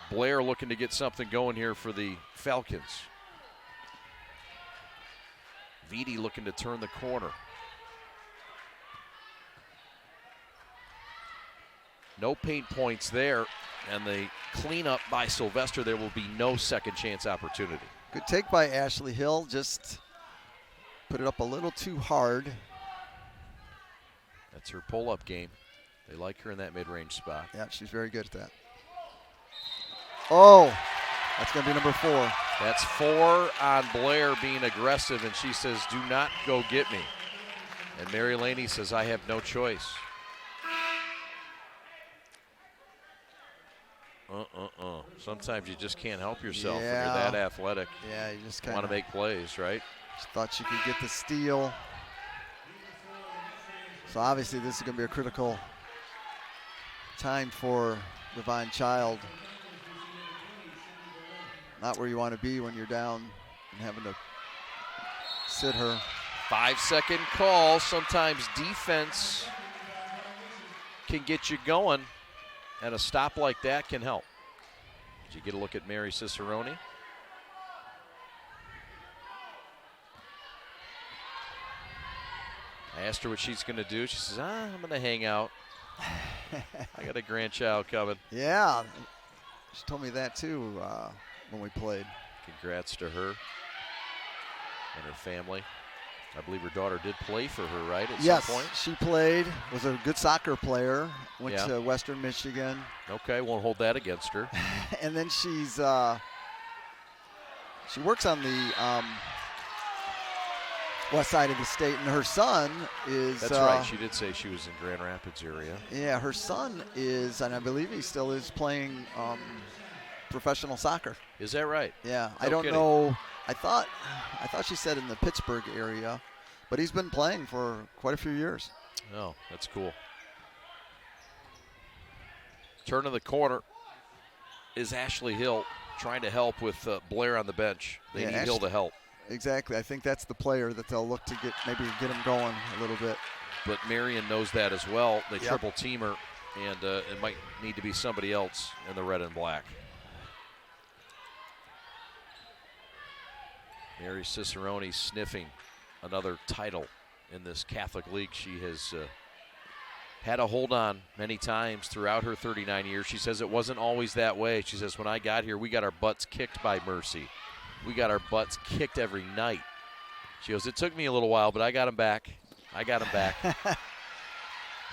Blair looking to get something going here for the Falcons. Vitti looking to turn the corner. No paint points there, and the cleanup by Sylvester. There will be no second chance opportunity. Good take by Ashley Hill. Just put it up a little too hard. That's her pull-up game. They like her in that mid-range spot. Yeah, she's very good at that. Oh, that's going to be number 4. That's 4 on Blair being aggressive, and she says, do not go get me. And Mary Laney says, I have no choice. Sometimes you just can't help yourself when you're that athletic. Yeah, you just kind want of to make plays, right? Just thought she could get the steal. So obviously this is going to be a critical time for Divine Child. Not where you want to be when you're down and having to sit her. 5-second call. Sometimes defense can get you going, and a stop like that can help. Did you get a look at Mary Cicerone? I asked her what she's going to do. She says, I'm going to hang out. I got a grandchild coming. Yeah, she told me that too when we played. Congrats to her and her family. I believe her daughter did play for her, right, at some point? Yes, she played, was a good soccer player, went to Western Michigan. Okay, won't hold that against her. And then she works on the west side of the state, and her son is... That's right, she did say she was in Grand Rapids area. Yeah, her son is, and I believe he still is playing professional soccer. Is that right? Yeah, No I don't kidding. know. I thought she said in the Pittsburgh area, but he's been playing for quite a few years. Oh, that's cool. Turn of the corner is Ashley Hill trying to help with Blair on the bench. They need Hill to help. Exactly. I think that's the player that they'll look to get him going a little bit. but Marian knows that as well. They Yep. triple team her, and it might need to be somebody else in the red and black. Mary Cicerone sniffing another title in this Catholic League. She has had a hold on many times throughout her 39 years. She says it wasn't always that way. She says, when I got here, we got our butts kicked by Mercy. We got our butts kicked every night. She goes, it took me a little while, but I got them back. I got them back.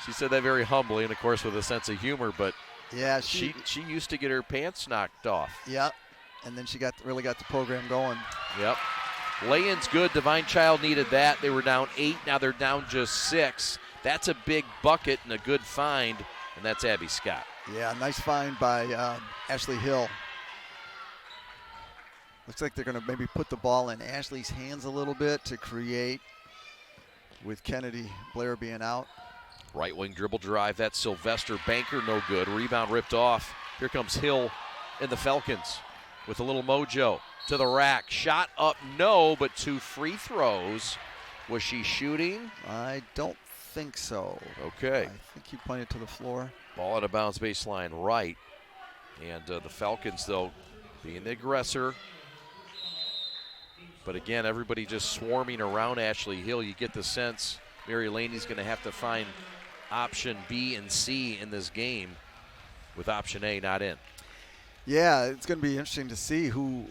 She said that very humbly and, of course, with a sense of humor, but Yeah, she used to get her pants knocked off. Yep. And then she really got the program going. Yep. Lay-in's good. Divine Child needed that. They were down 8. Now they're down just 6. That's a big bucket and a good find, and that's Abby Scott. Yeah, nice find by Ashley Hill. Looks like they're going to maybe put the ball in Ashley's hands a little bit to create with Kennedy Blair being out. Right wing dribble drive. That's Sylvester Banker, no good. Rebound ripped off. Here comes Hill and the Falcons with a little mojo to the rack. Shot up, no, but 2 free throws. Was she shooting? I don't think so. Okay. I think he pointed to the floor. Ball out of bounds baseline right. And the Falcons, though, being the aggressor. But again, everybody just swarming around Ashley Hill. You get the sense Mary Laney's going to have to find option B and C in this game with option A not in. Yeah, it's going to be interesting to see who's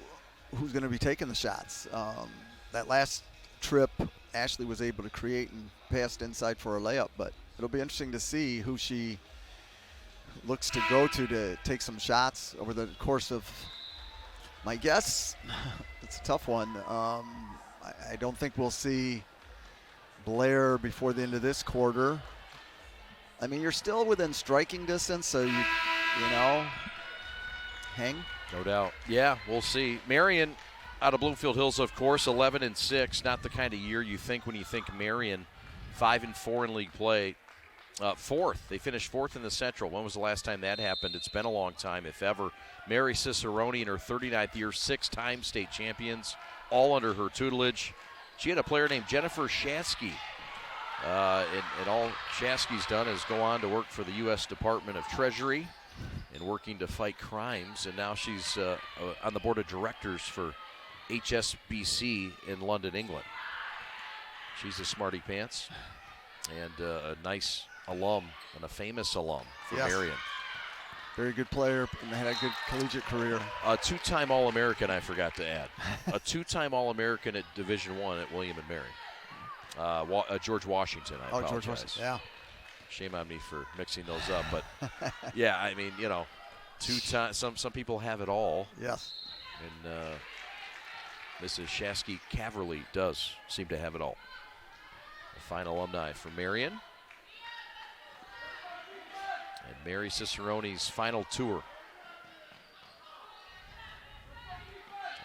going to be taking the shots. That last trip, Ashley was able to create and passed inside for a layup, but it'll be interesting to see who she looks to go to take some shots over the course of, my guess, it's a tough one. I don't think we'll see Blair before the end of this quarter. I mean, you're still within striking distance, so you know, hang. No doubt. Yeah, we'll see. Marian out of Bloomfield Hills, of course, 11-6. Not the kind of year you think when you think Marian. 5-4 in league play. 4th. They finished 4th in the Central. When was the last time that happened? It's been a long time, if ever. Mary Cicerone in her 39th year, 6-time state champions, all under her tutelage. She had a player named Jennifer Shasky. And all Shasky's done is go on to work for the U.S. Department of Treasury and working to fight crimes. And now she's on the board of directors for HSBC in London, England. She's a smarty pants and a nice alum and a famous alum for Marian. Very good player and had a good collegiate career. A 2-time All-American, I forgot to add. A 2-time All-American at Division I at William and Mary. George Washington, I apologize. George Washington, yeah. Shame on me for mixing those up. But, yeah, I mean, you know, 2 times. Some people have it all. Yes. And Mrs. Shasky Caverly does seem to have it all. A fine alumni for Marian. And Mary Cicerone's final tour.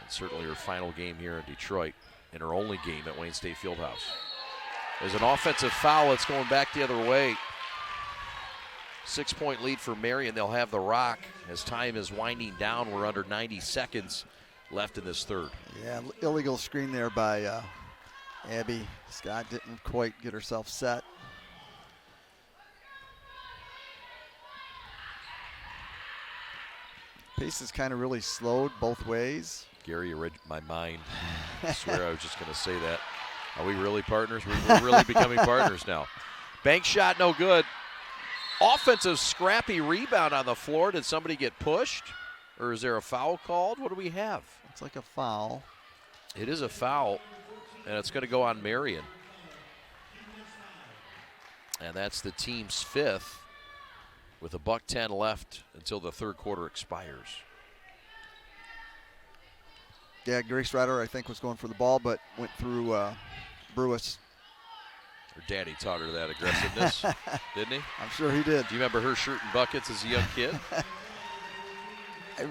And certainly her final game here in Detroit, and her only game at Wayne State Fieldhouse. There's an offensive foul. It's going back the other way. 6-point lead for Marian. They'll have the rock as time is winding down. We're under 90 seconds left in this third. Yeah, illegal screen there by Abby Scott. Didn't quite get herself set. Pace is kind of really slowed both ways. Gary, you read my mind. I swear I was just going to say that. Are we really partners? We're really becoming partners now. Bank shot, no good. Offensive scrappy rebound on the floor. Did somebody get pushed? Or is there a foul called? What do we have? It's like a foul. It is a foul, and it's going to go on Marian. And that's the team's 5th with $1:10 left until the third quarter expires. Yeah, Grace Ryder, I think, was going for the ball, but went through Brewis. Her daddy taught her that aggressiveness, didn't he? I'm sure he did. Do you remember her shooting buckets as a young kid? I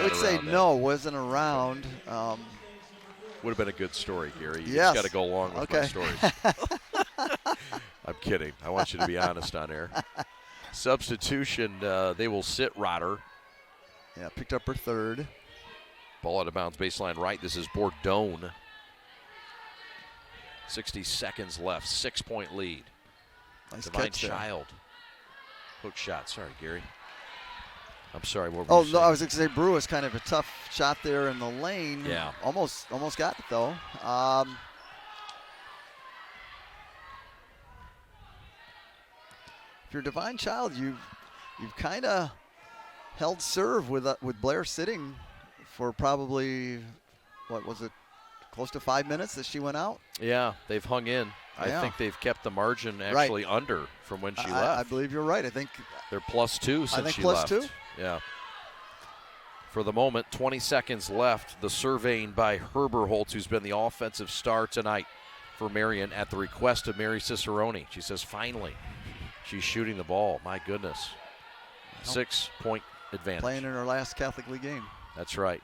would say no, wasn't around. Would have been a good story, Gary. You Yes. just got to go along with my stories. I'm kidding. I want you to be honest on air. Substitution, they will sit Rotter. Yeah, picked up her 3rd. Ball out of bounds, baseline right. This is Bordone. 60 seconds left, 6-point lead. Nice Divine catch there. Child. Hook shot. Sorry, Gary. I'm sorry. What were Oh, you no, saying? I was going to say Brew was kind of a tough shot there in the lane. Yeah. Almost got it, though. If you're Divine Child, you've kind of held serve with Blair sitting for probably, what was it, close to 5 minutes that she went out? Yeah, they've hung in. I Yeah. think they've kept the margin actually under from when she left. I believe you're right. I think They're +2 since think she +2. left. Yeah. For the moment, 20 seconds left. The surveying by Herberholtz, who's been the offensive star tonight for Marian at the request of Mary Cicerone. She says, finally, she's shooting the ball. My goodness. 6-point advantage. playing in her last Catholic League game. That's right.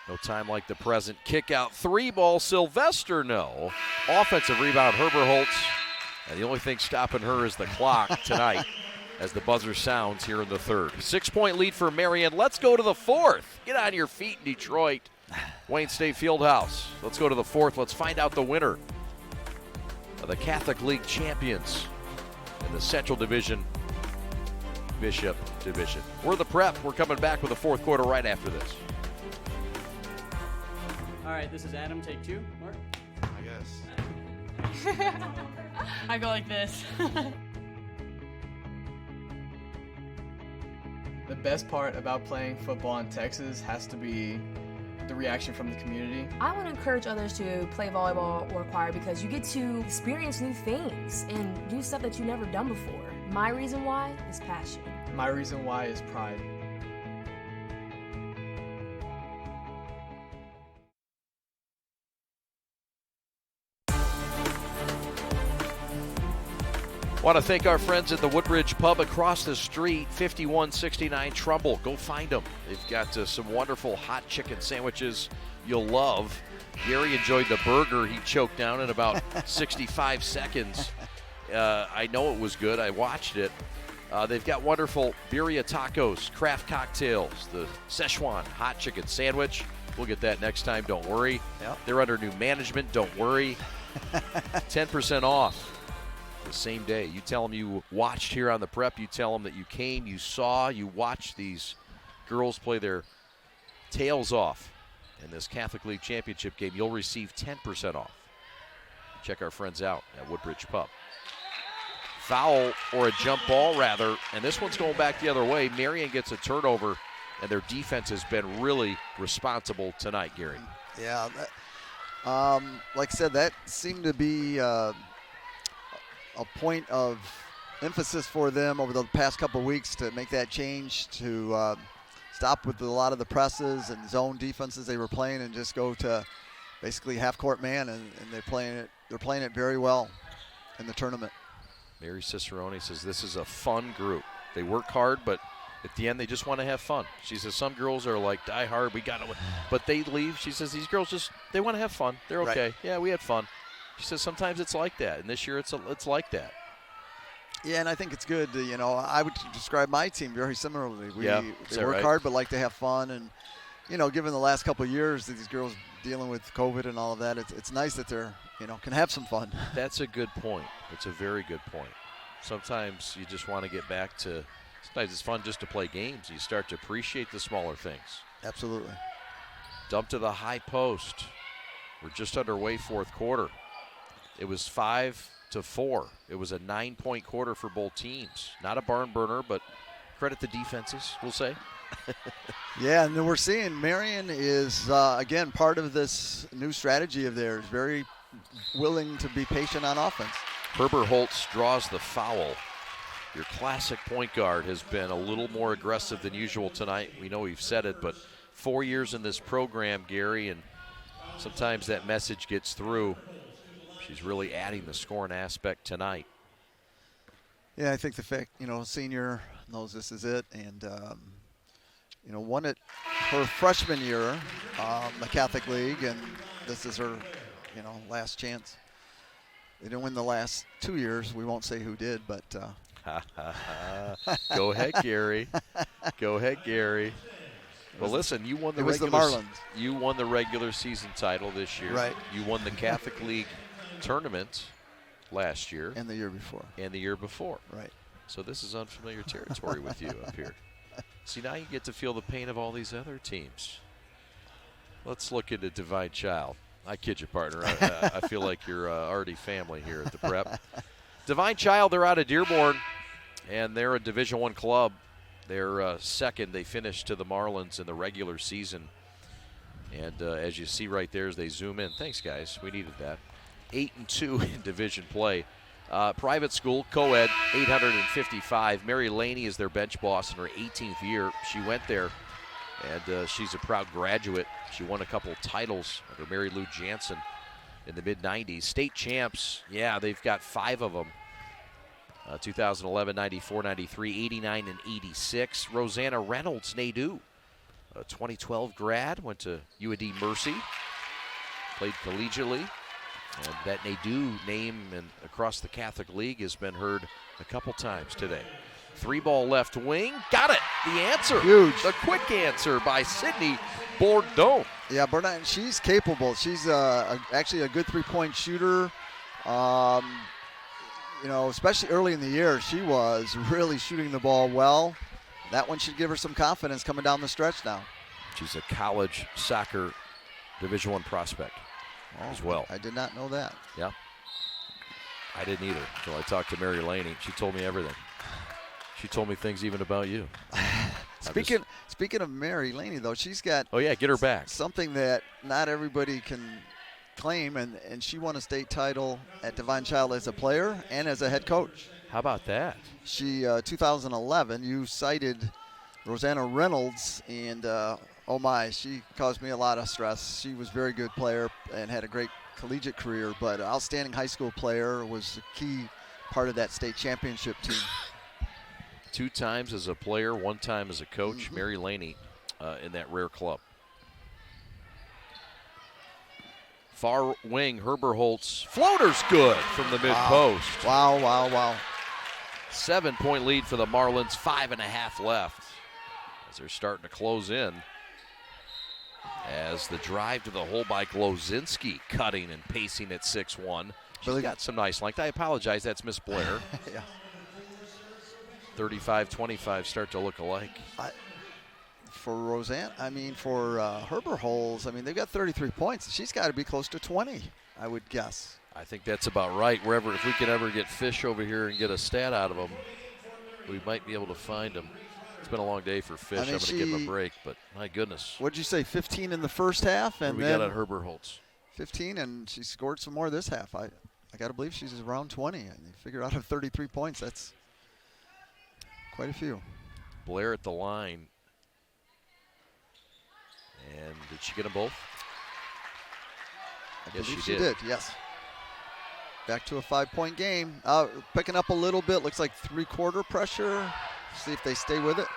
No time like the present. Kick out, 3-ball, Sylvester, no. Offensive rebound, Herberholtz. And the only thing stopping her is the clock tonight as the buzzer sounds here in the third. 6-point lead for Marian. Let's go to the fourth. Get on your feet in Detroit. Wayne State Fieldhouse. Let's go to the fourth. Let's find out the winner of the Catholic League champions in the Central Division, Bishop Division. We're the Prep. We're coming back with the fourth quarter right after this. All right, this is Adam. Take 2. Mark? I guess. I go like this. The best part about playing football in Texas has to be the reaction from the community. I want to encourage others to play volleyball or choir because you get to experience new things and do stuff that you've never done before. My reason why is passion. My reason why is pride. Want to thank our friends at the Woodbridge Pub across the street, 5169 Trumbull. Go find them. They've got some wonderful hot chicken sandwiches you'll love. Gary enjoyed the burger he choked down in about 65 seconds. I know it was good. I watched it. They've got wonderful birria tacos, craft cocktails, the Szechuan hot chicken sandwich. We'll get that next time. Don't worry. Yep. They're under new management. Don't worry. 10% off. The same day. You tell them you watched here on the Prep. You tell them that you came, you saw, you watched these girls play their tails off in this Catholic League Championship game. You'll receive 10% off. Check our friends out at Woodbridge Pub. Foul, or a jump ball rather, and this one's going back the other way. Marian gets a turnover, and their defense has been really responsible tonight, Gary. Yeah. Like I said, that seemed to be a point of emphasis for them over the past couple of weeks to make that change, to stop with a lot of the presses and zone defenses they were playing and just go to basically half-court man, and they're playing it very well in the tournament. Mary Cicerone says this is a fun group. They work hard, but at the end they just want to have fun. She says some girls are like die hard, we got to win, but they leave. She says these girls they want to have fun. They're okay. Right. Yeah, we had fun. She says sometimes it's like that, and this year it's like that. Yeah, and I think it's good. I would describe my team very similarly. They work hard, but like to have fun. And given the last couple of years that these girls dealing with COVID and all of that, it's nice that they're can have some fun. That's a good point. It's a very good point. Sometimes you just want to get back to. Sometimes it's fun just to play games. You start to appreciate the smaller things. Absolutely. Dump to the high post. We're just underway fourth quarter. It was 5-4. It was a 9-point quarter for both teams. Not a barn burner, but credit the defenses, we'll say. Yeah, and then we're seeing Marian is, again, part of this new strategy of theirs, very willing to be patient on offense. Herberholtz draws the foul. Your classic point guard has been a little more aggressive than usual tonight. We know we've said it, but 4 years in this program, Gary, and sometimes that message gets through. She's really adding the scoring aspect tonight. Yeah, I think the fact, senior knows this is it, and, won it her freshman year, the Catholic League, and this is her, last chance. They didn't win the last 2 years. We won't say who did, but. Go ahead, Gary. Go ahead, Gary. Well, listen, you won the it was the regular Marlins. You won the regular season title this year. Right. You won the Catholic League tournament last year. And the year before. And the year before. Right. So this is unfamiliar territory with you up here. See, now you get to feel the pain of all these other teams. Let's look into Divine Child. I kid you, partner. I feel like you're already family here at the Prep. Divine Child, they're out of Dearborn, and they're a Division I club. They're second. They finished to the Marlins in the regular season. And as you see right there as they zoom in, thanks, guys. We needed that. 8-2 in division play. Private school, co-ed, 855. Mary Laney is their bench boss in her 18th year. She went there, and she's a proud graduate. She won a couple titles under Mary Lou Jansen in the mid-90s. State champs, yeah, they've got 5 of them. 2011, 94, 93, 89, and 86. Rosanna Reynolds, Nadeau, a 2012 grad, went to UAD Mercy, played collegiately. And that Nadeau name and across the Catholic League has been heard a couple times today. 3-ball left wing, got it. The answer. Huge. The quick answer by Sydney Bourdon. Yeah, Bourdon, she's capable. She's actually a good three-point shooter. Especially early in the year, she was really shooting the ball well. That one should give her some confidence coming down the stretch now. She's a college soccer Division I prospect as well. I did not know that. Yeah. I didn't either until I talked to Mary Laney. She told me everything. She told me things even about you. Speaking of Mary Laney, though, she's got get her back. Something that not everybody can claim, and she won a state title at Divine Child as a player and as a head coach. How about that? She, 2011, you cited Rosanna Reynolds, and oh my, she caused me a lot of stress. She was a very good player and had a great collegiate career, but outstanding high school player, was a key part of that state championship team. 2 times as a player, 1 time as a coach. Mary Laney in that rare club. Far wing, Herberholtz. Floater's good from the mid-post. Wow. 7-point lead for the Marlins, 5.5 left. As they're starting to close in. As the drive to the hole by Glozinski, cutting and pacing at 6'1". She's got some nice length. I apologize, that's Miss Blair. Yeah. 35-25 start to look alike. For Herberholz, they've got 33 points. She's got to be close to 20, I would guess. I think that's about right. If we can ever get Fish over here and get a stat out of him, we might be able to find him. It's been a long day for Fish. I'm going to give him a break, but my goodness. What'd you say, 15 in the first half? And we then got on Herberholz. 15, and she scored some more this half. I got to believe she's around 20. And you figure out of 33 points, that's quite a few. Blair at the line. And did she get them both? I believe she did, yes. Back to a 5-point game. Picking up a little bit. Looks like 3-quarter pressure. See if they stay with it.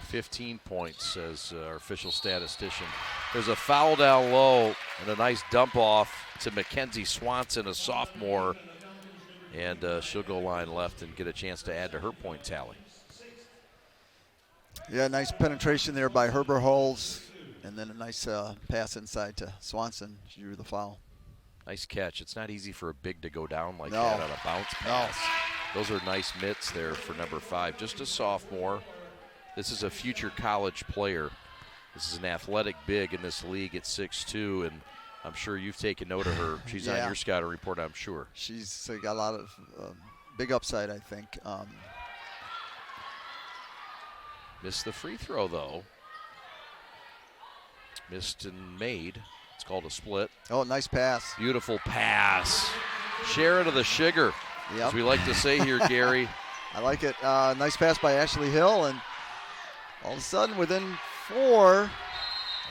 "15 points, says our official statistician. There's a foul down low and a nice dump off to Mackenzie Swanson, a sophomore. And she'll go line left and get a chance to add to her point tally. Yeah, nice penetration there by Herberholz. And then a nice pass inside to Swanson. She drew the foul. Nice catch. It's not easy for a big to go down like that on a bounce pass. Those are nice mitts there for number 5. Just a sophomore. This is a future college player. This is an athletic big in this league at 6'2", and I'm sure you've taken note of her. She's on your scouting report, I'm sure. She's got a lot of big upside, I think. Missed the free throw, though. Missed and made. It's called a split. Oh, nice pass. Beautiful pass. Share it to the sugar, as we like to say here, Gary. I like it. Nice pass by Ashley Hill, and all of a sudden, within 4.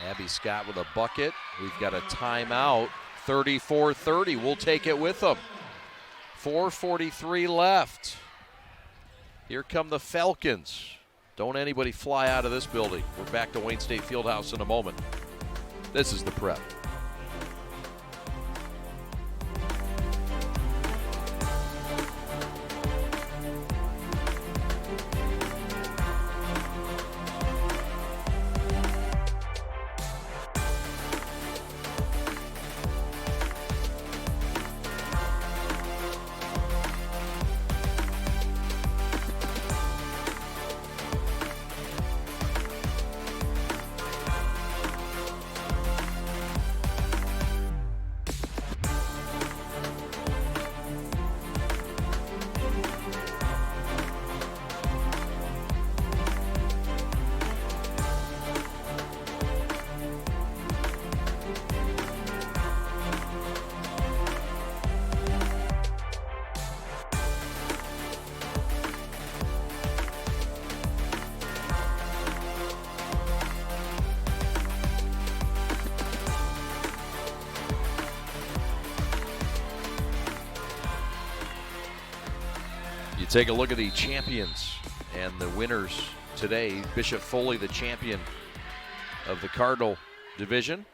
Abby Scott with a bucket. We've got a timeout. 34-30. We'll take it with them. 4:43 left. Here come the Falcons. Don't anybody fly out of this building. We're back to Wayne State Fieldhouse in a moment. This is the Prep. You take a look at the champions and the winners today. Bishop Foley, the champion of the Cardinal division.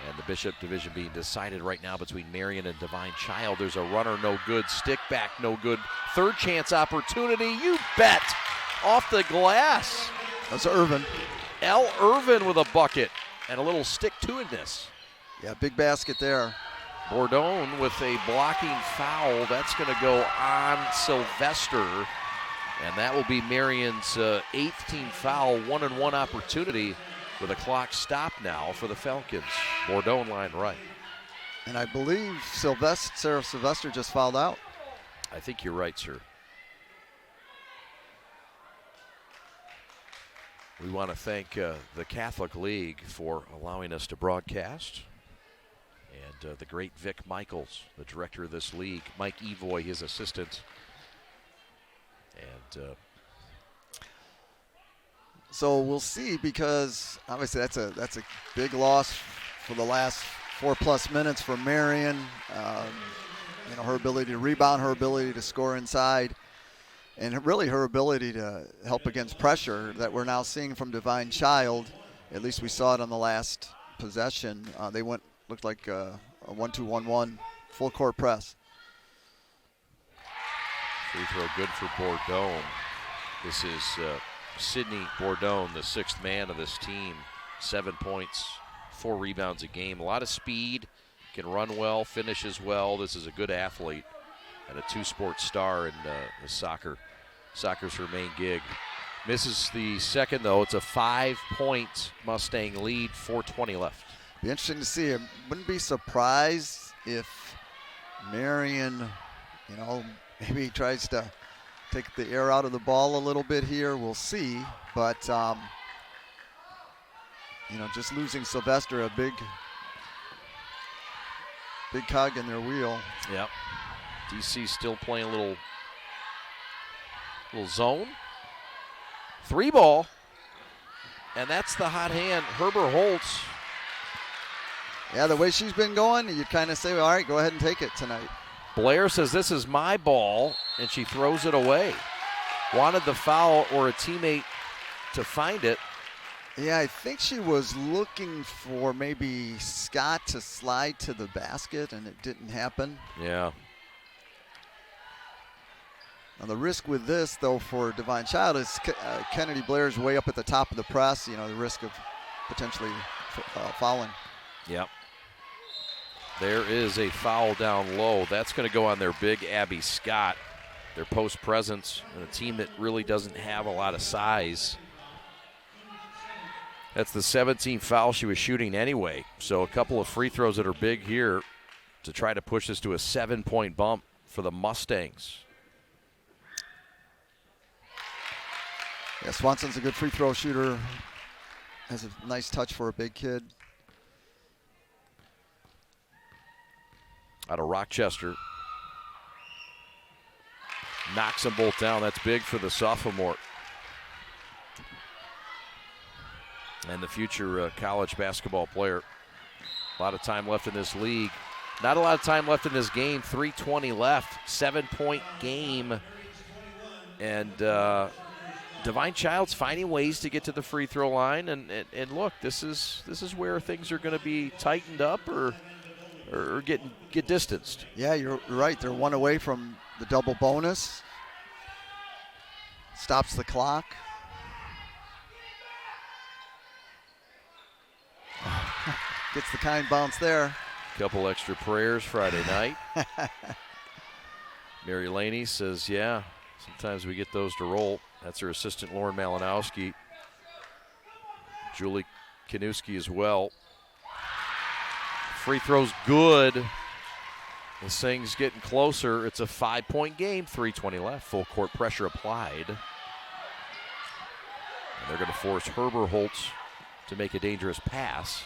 And the Bishop division being decided right now between Marian and Divine Child. There's a runner, no good. Stick back, no good. Third chance opportunity, you bet. Off the glass. That's Irvin. L. Irvin with a bucket and a little stick-to-itness. Yeah, big basket there. Bourdon with a blocking foul. That's going to go on Sylvester. And that will be Marion's 8th team foul, 1-and-1 opportunity with a clock stop now for the Falcons. Bourdon line right. And I believe Sarah Sylvester just fouled out. I think you're right, sir. We want to thank the Catholic League for allowing us to broadcast. And the great Vic Michaels, the director of this league. Mike Evoy, his assistant. And so we'll see, because obviously that's a big loss for the last 4+ minutes for Marian. Her ability to rebound, her ability to score inside, and really her ability to help against pressure that we're now seeing from Divine Child. At least we saw it on the last possession. They looked like a 1-2-1-1 full court press. Free throw good for Bourdon. This is Sidney Bourdon, the 6th man of this team. 7 points, 4 rebounds a game. A lot of speed, can run well, finishes well. This is a good athlete and a 2-sport star in soccer. Soccer's her main gig. Misses the second, though. It's a 5-point Mustang lead, 4:20 left. Be interesting to see. I wouldn't be surprised if Marian, maybe tries to take the air out of the ball a little bit here. We'll see. But, just losing Sylvester, a big cog in their wheel. Yep. DC still playing a little zone. 3 ball. And that's the hot hand. Herbert Holtz. Yeah, the way she's been going, you kind of say, all right, go ahead and take it tonight. Blair says, this is my ball, and she throws it away. Wanted the foul or a teammate to find it. Yeah, I think she was looking for maybe Scott to slide to the basket, and it didn't happen. Yeah. Now the risk with this, though, for Divine Child is Kennedy Blair's way up at the top of the press, the risk of potentially fouling. Yep. There is a foul down low. That's going to go on their big Abby Scott, their post presence, and a team that really doesn't have a lot of size. That's the 17th foul she was shooting anyway. So a couple of free throws that are big here to try to push this to a 7-point bump for the Mustangs. Yeah, Swanson's a good free throw shooter. Has a nice touch for a big kid. Out of Rochester. Knocks them both down. That's big for the sophomore. And the future college basketball player. A lot of time left in this league. Not a lot of time left in this game. 3:20 left. 7-point game. And Divine Child's finding ways to get to the free throw line. And look, this is where things are going to be tightened up or get distanced. Yeah, you're right. They're 1 away from the double bonus. Stops the clock. Gets the kind bounce there. Couple extra prayers Friday night. Mary Laney says, yeah, sometimes we get those to roll. That's her assistant, Lauren Malinowski. Julie Kanuski as well. Free throw's good. This thing's getting closer. It's a 5-point game, 3:20 left. Full court pressure applied. And they're going to force Herbert Holtz to make a dangerous pass.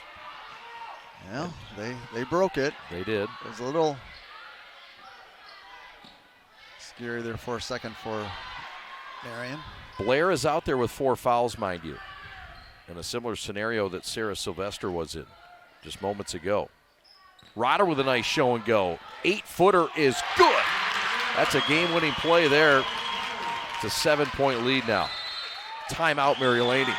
Well, they broke it. They did. It was a little scary there for a second for Marian. Blair is out there with 4 fouls, mind you, in a similar scenario that Sarah Sylvester was in just moments ago. Rotter with a nice show and go. 8-footer is good. That's a game-winning play there. It's a 7-point lead now. Timeout, Mary Laney.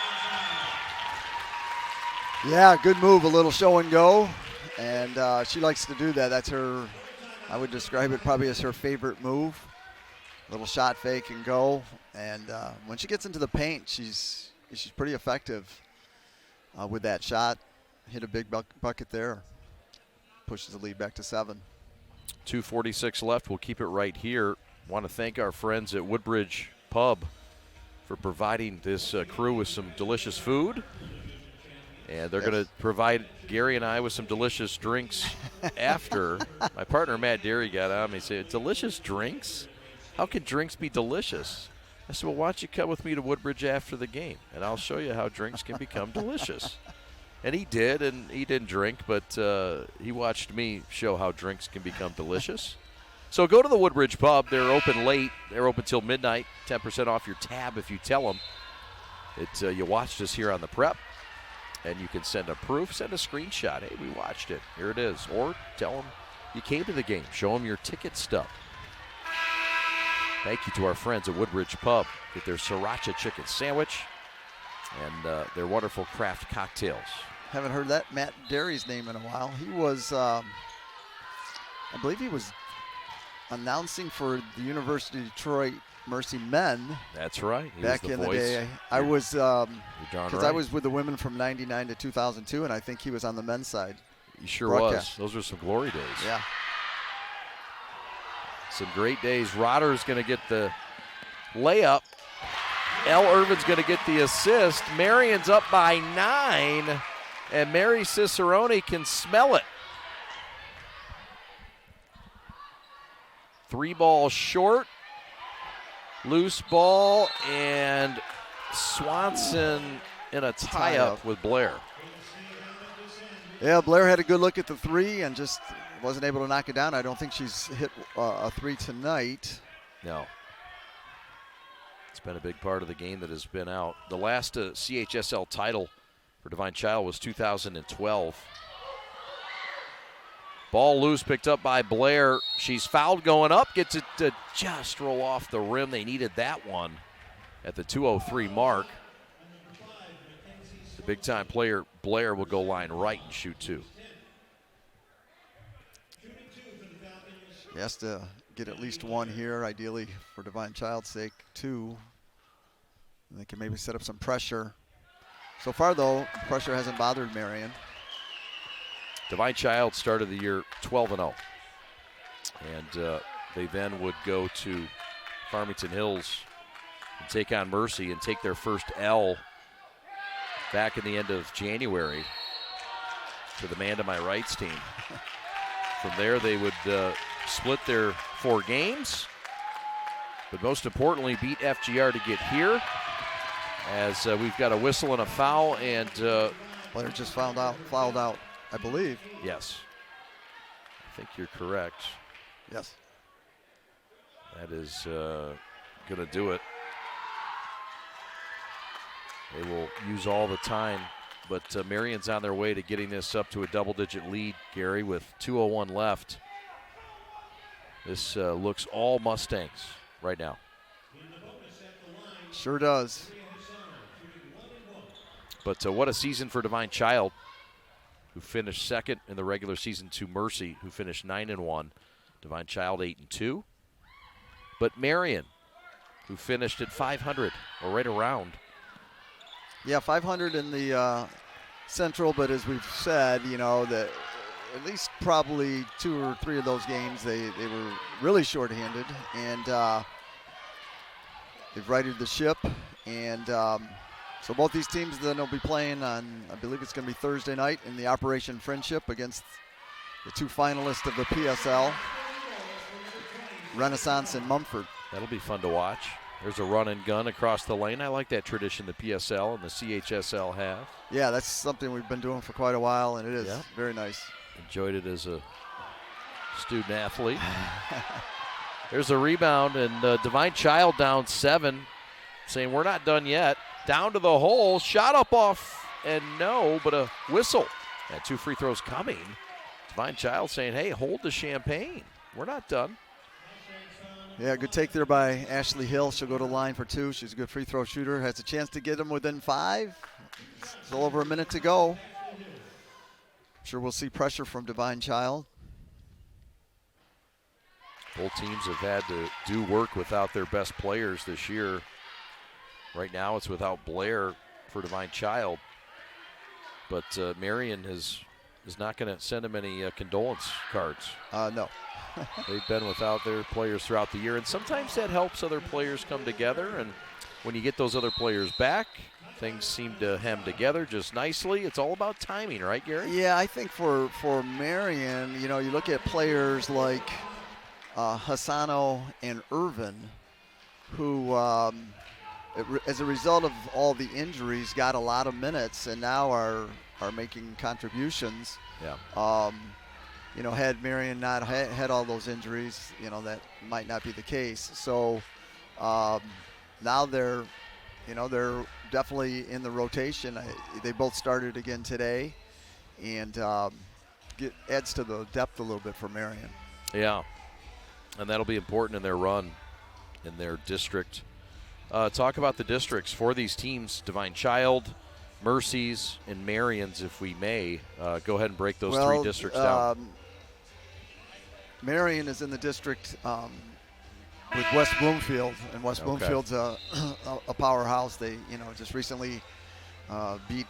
Yeah, good move, a little show and go. And she likes to do that. That's her, I would describe it probably as her favorite move. Little shot fake and go. And when she gets into the paint, she's pretty effective with that shot. Hit a big bucket there. Pushes the lead back to 7. 2:46 left. We'll keep it right here. Want to thank our friends at Woodbridge Pub for providing this crew with some delicious food. And they're going to provide Gary and I with some delicious drinks after. My partner, Matt Derry, got on me and said, delicious drinks? How can drinks be delicious? I said, well, why don't you come with me to Woodbridge after the game, and I'll show you how drinks can become delicious. And he did, and he didn't drink, but he watched me show how drinks can become delicious. So go to the Woodbridge Pub. They're open late. They're open till midnight. 10% off your tab if you tell them you watched us here on the Prep. And you can send a proof, send a screenshot. Hey, we watched it. Here it is. Or tell them you came to the game. Show them your ticket stub. Thank you to our friends at Woodbridge Pub. Get their sriracha chicken sandwich and their wonderful craft cocktails. Haven't heard that Matt Derry's name in a while. He was, I believe he was announcing for the University of Detroit Mercy Men. That's right. Back in the day. I was, because I was with the women from 99 to 2002, and I think he was on the men's side. He sure was. Those were some glory days. Yeah. Some great days. Rodder's going to get the layup. L. Irvin's going to get the assist. Marian's up by 9, and Mary Cicerone can smell it. 3 ball short. Loose ball, and Swanson in a tie-up with Blair. Yeah, Blair had a good look at the 3 and just wasn't able to knock it down. I don't think she's hit a 3 tonight. No. It's been a big part of the game that has been out. The last CHSL title for Divine Child was 2012. Ball loose, picked up by Blair. She's fouled going up, gets it to just roll off the rim. They needed that one at the 2:03 mark. The big-time player, Blair, will go line right and shoot 2. He has to get at least 1 here, ideally for Divine Child's sake, 2. And they can maybe set up some pressure. So far, though, pressure hasn't bothered Marian. Divine Child started the year 12-0. And they then would go to Farmington Hills and take on Mercy and take their first L back in the end of January to the Man to My Rights team. From there, they would split their 4 games, but most importantly, beat FGR to get here. As we've got a whistle and a foul, and player just fouled out, I believe. Yes. I think you're correct. Yes. That is going to do it. They will use all the time, but Marian's on their way to getting this up to a double-digit lead, Gary, with 2:01 left. This looks all Mustangs right now. Sure does. But what a season for Divine Child, who finished second in the regular season to Mercy, who finished 9-1. Divine Child 8-2. But Marian, who finished at 500, or right around. Yeah, 500 in the Central, but as we've said, you know, that at least probably 2 or 3 of those games they were really shorthanded, and they've righted the ship. And so both these teams then will be playing on, I believe it's going to be Thursday night in the Operation Friendship against the 2 finalists of the PSL, Renaissance and Mumford. That'll be fun to watch. There's a run and gun across the lane. I like that tradition the PSL and the CHSL have. Yeah, that's something we've been doing for quite a while, and it is very nice. Enjoyed it as a student athlete. There's a rebound, and Divine Child down 7, saying we're not done yet. Down to the hole, shot up off, and no, but a whistle. And 2 free throws coming. Divine Child saying, hey, hold the champagne. We're not done. Yeah, good take there by Ashley Hill. She'll go to line for 2. She's a good free throw shooter. Has a chance to get them within 5. Still over a minute to go. I'm sure we'll see pressure from Divine Child. Both teams have had to do work without their best players this year. Right now it's without Blair for Divine Child. But Marian is not going to send them any condolence cards. No. They've been without their players throughout the year, and sometimes that helps other players come together. And when you get those other players back, things seem to hem together just nicely. It's all about timing, right, Gary? Yeah, I think for Marian, you look at players like Hassano and Irvin, who, as a result of all the injuries, got a lot of minutes and now are making contributions. Yeah. Had Marian not had all those injuries, that might not be the case. So now they're definitely in the rotation. They both started again today, and adds to the depth a little bit for Marian. Yeah, and that'll be important in their run in their district. Talk about the districts for these teams: Divine Child, Mercy's, and Marian's, if we may. Go ahead and break those 3 districts down. Marian is in the district with West Bloomfield, and West Bloomfield's a powerhouse. They, just recently beat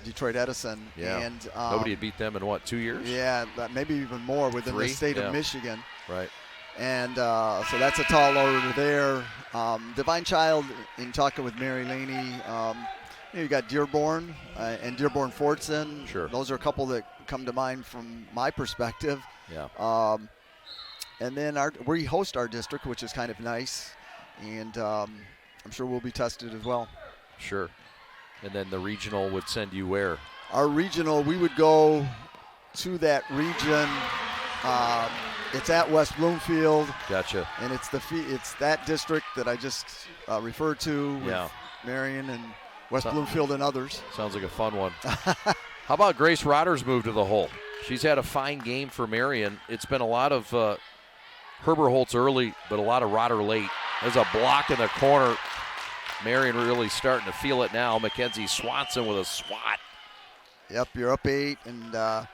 Detroit Edison. Yeah. And nobody had beat them in what, 2 years? Yeah, maybe even more within 3? the state of Michigan. Right. And so that's a tall order there. Divine Child, in talking with Mary Laney, you got Dearborn and Dearborn-Fortson. Sure. Those are a couple that come to mind from my perspective. Yeah. And then we host our district, which is kind of nice, and I'm sure we'll be tested as well. Sure. And then the regional would send you where? Our regional, we would go to that region. It's at West Bloomfield. Gotcha. And it's that district that I just referred to with Marian and West Bloomfield and others. Sounds like a fun one. How about Grace Rodder's move to the hole? She's had a fine game for Marian. It's been a lot of Herberholtz early, but a lot of Rodder late. There's a block in the corner. Marian really starting to feel it now. Mackenzie Swanson with a swat. Yep, you're up 8. And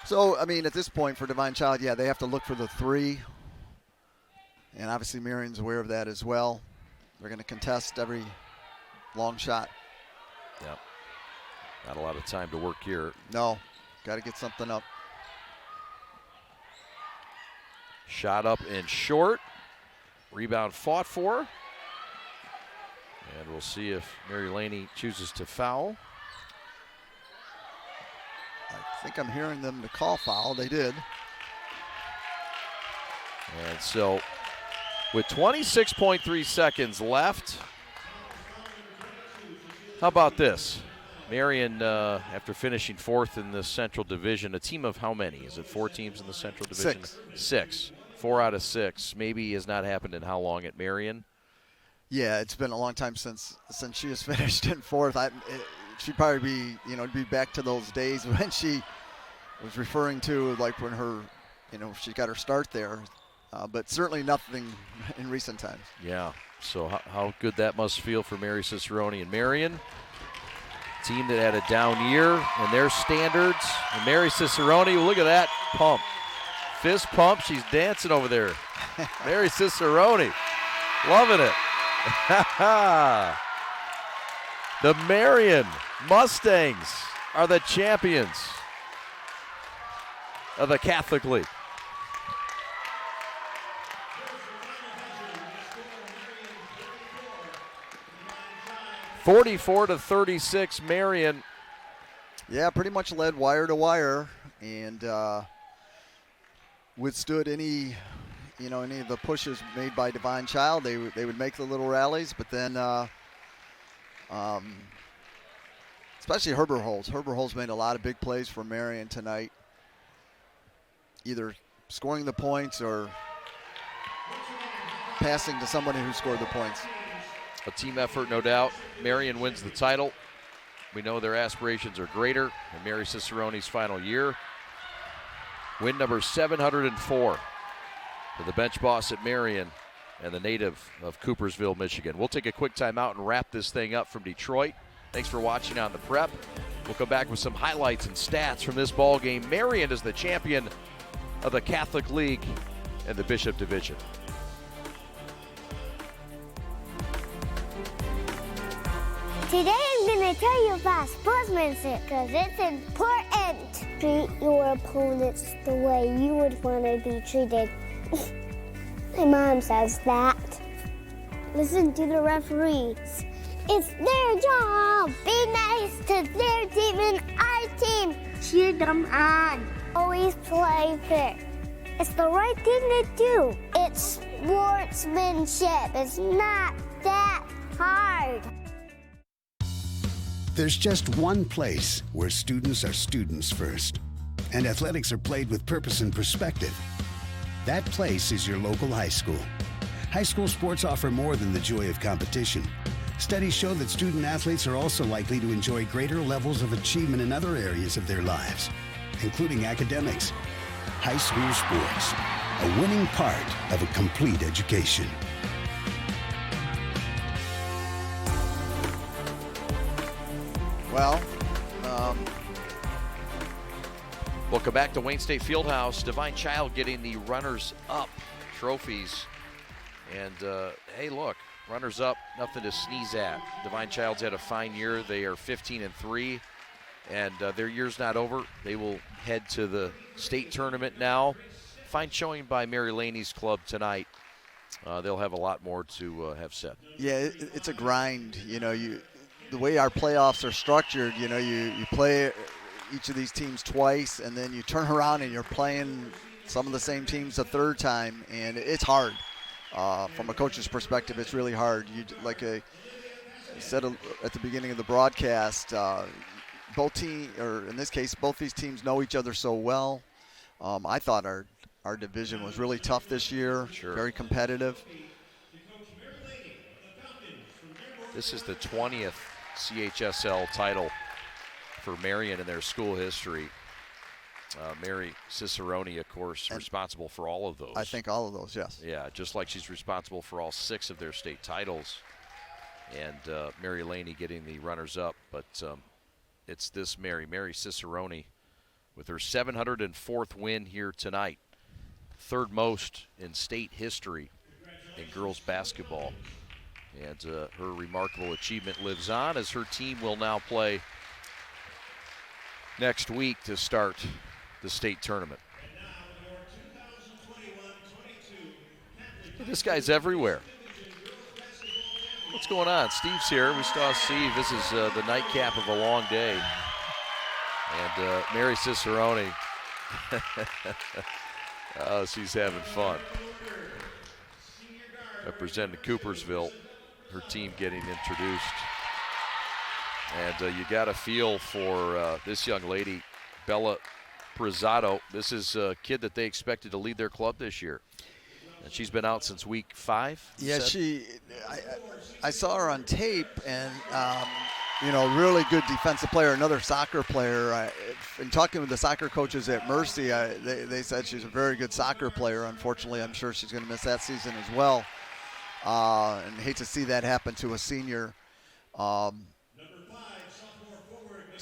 so, at this point for Divine Child, they have to look for the 3. And obviously Marian's aware of that as well. They're going to contest every long shot. Yep. Not a lot of time to work here. No. Got to get something up. Shot up and short. Rebound fought for. And we'll see if Mary Laney chooses to foul. I think I'm hearing them to call foul. They did. And so with 26.3 seconds left, how about this? Marian, after finishing 4th in the Central Division, a team of how many? Is it 4 teams in the Central Division? 6. 4 out of 6. Maybe has not happened in how long at Marian? Yeah, it's been a long time since she has finished in 4th. She'd probably be back to those days when she was referring to, like when her, she got her start there. But certainly nothing in recent times. Yeah, so how good that must feel for Mary Cicerone and Marian. Team that had a down year in their standards. And Mary Cicerone, look at that pump. Fist pump, she's dancing over there. Mary Cicerone, loving it. The Marian Mustangs are the champions of the Catholic League. (44-36) Marian. Yeah, pretty much led wire to wire, and withstood any of the pushes made by Divine Child. They would make the little rallies, but then especially Herberholtz. Herberholtz made a lot of big plays for Marian tonight, either scoring the points or passing to somebody who scored the points. A team effort, no doubt. Marian wins the title. We know their aspirations are greater in Mary Cicerone's final year. Win number 704 for the bench boss at Marian, and the native of Coopersville, Michigan. We'll take a quick timeout and wrap this thing up from Detroit. Thanks for watching on the Prep. We'll come back with some highlights and stats from this ball game. Marian is the champion of the Catholic League and the Bishop Division. Today I'm going to tell you about sportsmanship because it's important. Treat your opponents the way you would want to be treated. My mom says that. Listen to the referees. It's their job. Be nice to their team and our team. Cheer them on. Always play fair. It's the right thing to do. It's sportsmanship. It's not that hard. There's just one place where students are students first, and athletics are played with purpose and perspective. That place is your local high school. High school sports offer more than the joy of competition. Studies show that student athletes are also likely to enjoy greater levels of achievement in other areas of their lives, including academics. High school sports, a winning part of a complete education. Well, welcome back to Wayne State Fieldhouse. Divine Child getting the runners-up trophies. And, hey, look, runners-up, nothing to sneeze at. Divine Child's had a fine year. They are 15-3, and their year's not over. They will head to the state tournament now. Fine showing by Mary Laney's club tonight. They'll have a lot more to have said. yeah, it's a grind. The way our playoffs are structured, you play each of these teams twice, and then you turn around and you're playing some of the same teams a third time, and it's hard. From a coach's perspective, it's really hard. Like I said at the beginning of the broadcast, both these teams know each other so well. I thought our division was really tough this year, Sure. Very competitive. This is the 20th CHSL title for Marian in their school history. Mary Cicerone, of course, responsible for all of those. I think all of those, yes. Yeah, just like she's responsible for all 6 of their state titles. And Mary Laney getting the runners-up. But it's this Mary Cicerone with her 704th win here tonight. 3rd most in state history in girls basketball. And her remarkable achievement lives on as her team will now play next week to start the state tournament. This guy's everywhere. What's going on? Steve's here. We saw Steve. This is the nightcap of a long day. And Mary Cicerone, oh, she's having fun. Representing Coopersville. Her team getting introduced. And you got a feel for this young lady, Bella Prezzato. This is a kid that they expected to lead their club this year. And she's been out since week 5. Yeah, I saw her on tape, and, really good defensive player, another soccer player. In talking with the soccer coaches at Mercy, they said she's a very good soccer player. Unfortunately, I'm sure she's going to miss that season as well. And hate to see that happen to a senior. So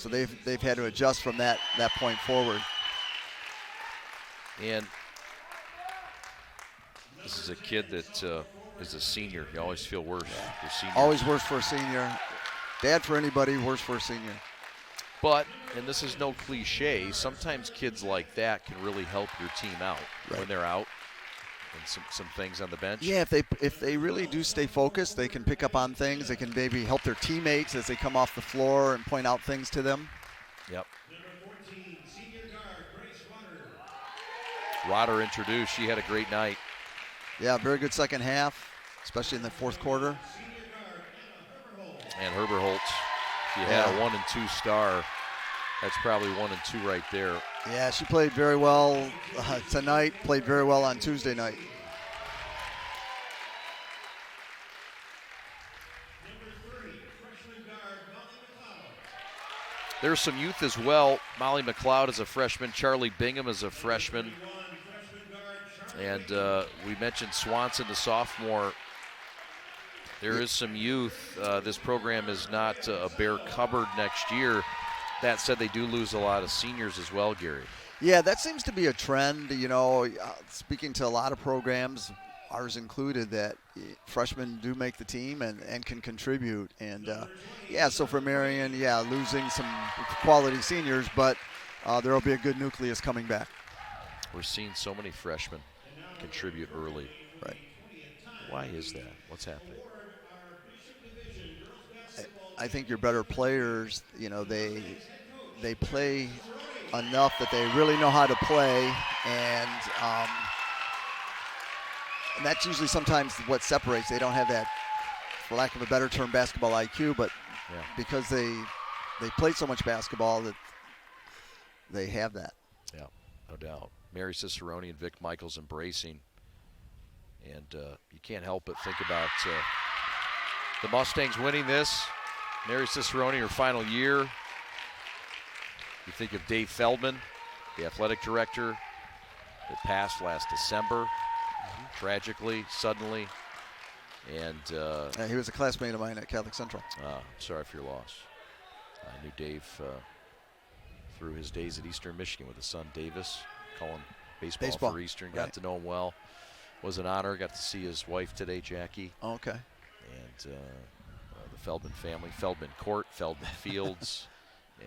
they've had to adjust from that point forward. And this is a kid that is a senior. You always feel worse for seniors. Always worse for a senior. Bad for anybody, worse for a senior. But, and this is no cliche, sometimes kids like that can really help your team out when they're out. And some things on the bench. Yeah, if they really do stay focused, they can pick up on things. They can maybe help their teammates as they come off the floor and point out things to them. Yep. Rotter introduced. She had a great night. Yeah, very good second half, especially in the fourth quarter. And Herberholtz, she had a 1 and 2 star. That's probably 1 and 2 right there. Yeah, she played very well tonight, played very well on Tuesday night. There's some youth as well. Molly McLeod is a freshman. Charlie Bingham is a freshman. And we mentioned Swanson, the sophomore. There is some youth. This program is not a bare cupboard next year. That said, they do lose a lot of seniors as well, Gary. Yeah, that seems to be a trend. Speaking to a lot of programs, ours included, that freshmen do make the team and can contribute. And, so for Marian, losing some quality seniors, but there will be a good nucleus coming back. We're seeing so many freshmen contribute early. Right. Why is that? What's happening? I think your better players, they play enough that they really know how to play, and that's usually sometimes what separates. They don't have that, for lack of a better term, basketball IQ, but because they play so much basketball that they have that. Yeah, no doubt. Mary Cicerone and Vic Michaels embracing, and you can't help but think about the Mustangs winning this. Mary Cicerone, her final year. You think of Dave Feldman, the athletic director, that passed last December, tragically, suddenly. And he was a classmate of mine at Catholic Central. Sorry for your loss. I knew Dave through his days at Eastern Michigan with his son Davis, calling baseball for Eastern. Got to know him well. Was an honor. Got to see his wife today, Jackie. Oh, okay. And the Feldman family, Feldman Court, Feldman Fields.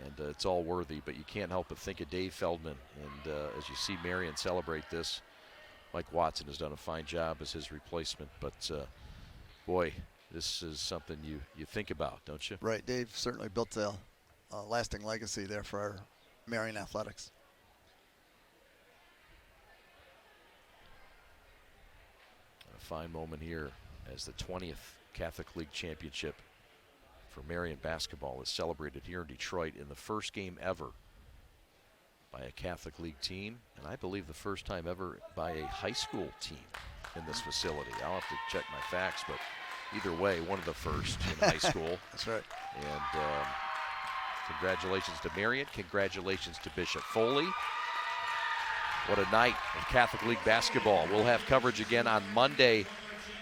And it's all worthy, but you can't help but think of Dave Feldman. And as you see Marian celebrate this, Mike Watson has done a fine job as his replacement. But, boy, this is something you think about, don't you? Right. Dave certainly built a lasting legacy there for our Marian athletics. A fine moment here as the 20th Catholic League Championship for Marian basketball is celebrated here in Detroit in the first game ever by a Catholic League team, and I believe the first time ever by a high school team in this facility. I'll have to check my facts, but either way, one of the first in high school. That's right. And congratulations to Marian. Congratulations to Bishop Foley. What a night of Catholic League basketball. We'll have coverage again on Monday.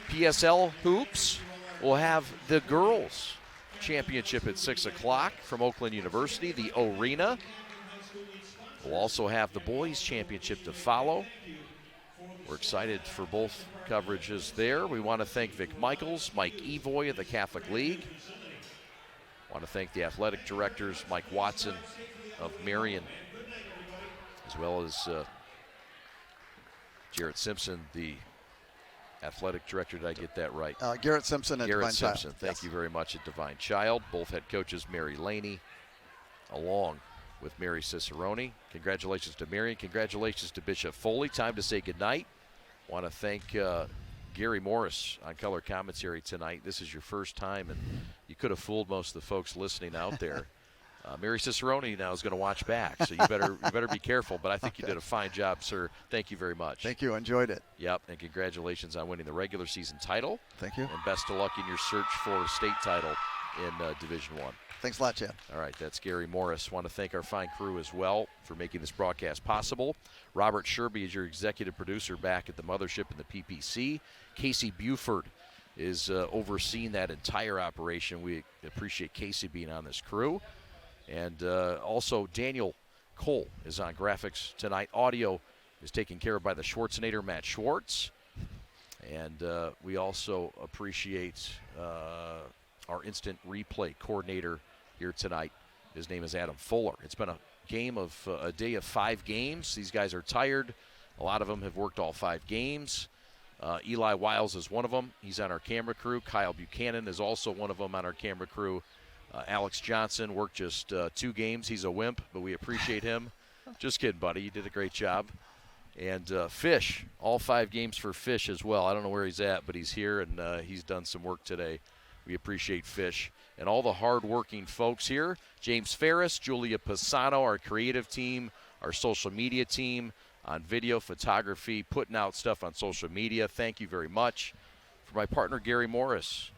PSL Hoops will have the girls championship at 6 o'clock from Oakland University, the Arena. We'll also have the boys championship to follow. We're excited for both coverages there. We want to thank Vic Michaels, Mike Evoy of the Catholic League. I want to thank the athletic directors, Mike Watson of Marian, as well as Jarrett Simpson, the athletic director. Did I get that right? Garrett Simpson at Divine Child. Simpson, thank you very much at Divine Child. Both head coaches, Mary Laney, along with Mary Cicerone. Congratulations to Marian. Congratulations to Bishop Foley. Time to say goodnight. Want to thank Gary Morris on color commentary tonight. This is your first time, and you could have fooled most of the folks listening out there. Mary Cicerone now is going to watch back, so you better be careful. But I think you did a fine job, sir. Thank you very much. Thank you. Enjoyed it. Yep, and congratulations on winning the regular season title. Thank you. And best of luck in your search for a state title in Division I. Thanks a lot, Chad. All right, that's Gary Morris. Want to thank our fine crew as well for making this broadcast possible. Robert Sherby is your executive producer back at the mothership in the PPC. Casey Buford is overseeing that entire operation. We appreciate Casey being on this crew. And also Daniel Cole is on graphics tonight. Audio is taken care of by the Schwarzenator, Matt Schwartz. And we also appreciate our instant replay coordinator here tonight. His name is Adam Fuller. It's been a day of 5 games. These guys are tired. A lot of them have worked all 5 games. Eli Wiles is one of them. He's on our camera crew. Kyle Buchanan is also one of them on our camera crew. Alex Johnson worked just 2 games. He's a wimp, but we appreciate him. Just kidding, buddy. You did a great job. And Fish, all 5 games for Fish as well. I don't know where he's at, but he's here, and he's done some work today. We appreciate Fish. And all the hard-working folks here, James Ferris, Julia Pisano, our creative team, our social media team on video, photography, putting out stuff on social media. Thank you very much. For my partner, Gary Morris,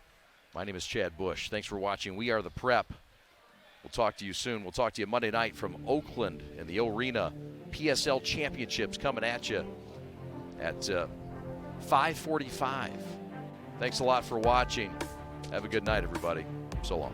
my name is Chad Bush. Thanks for watching. We are the Prep. We'll talk to you soon. We'll talk to you Monday night from Oakland in the Arena. PSL Championships coming at you at 5:45. Thanks a lot for watching. Have a good night, everybody. So long.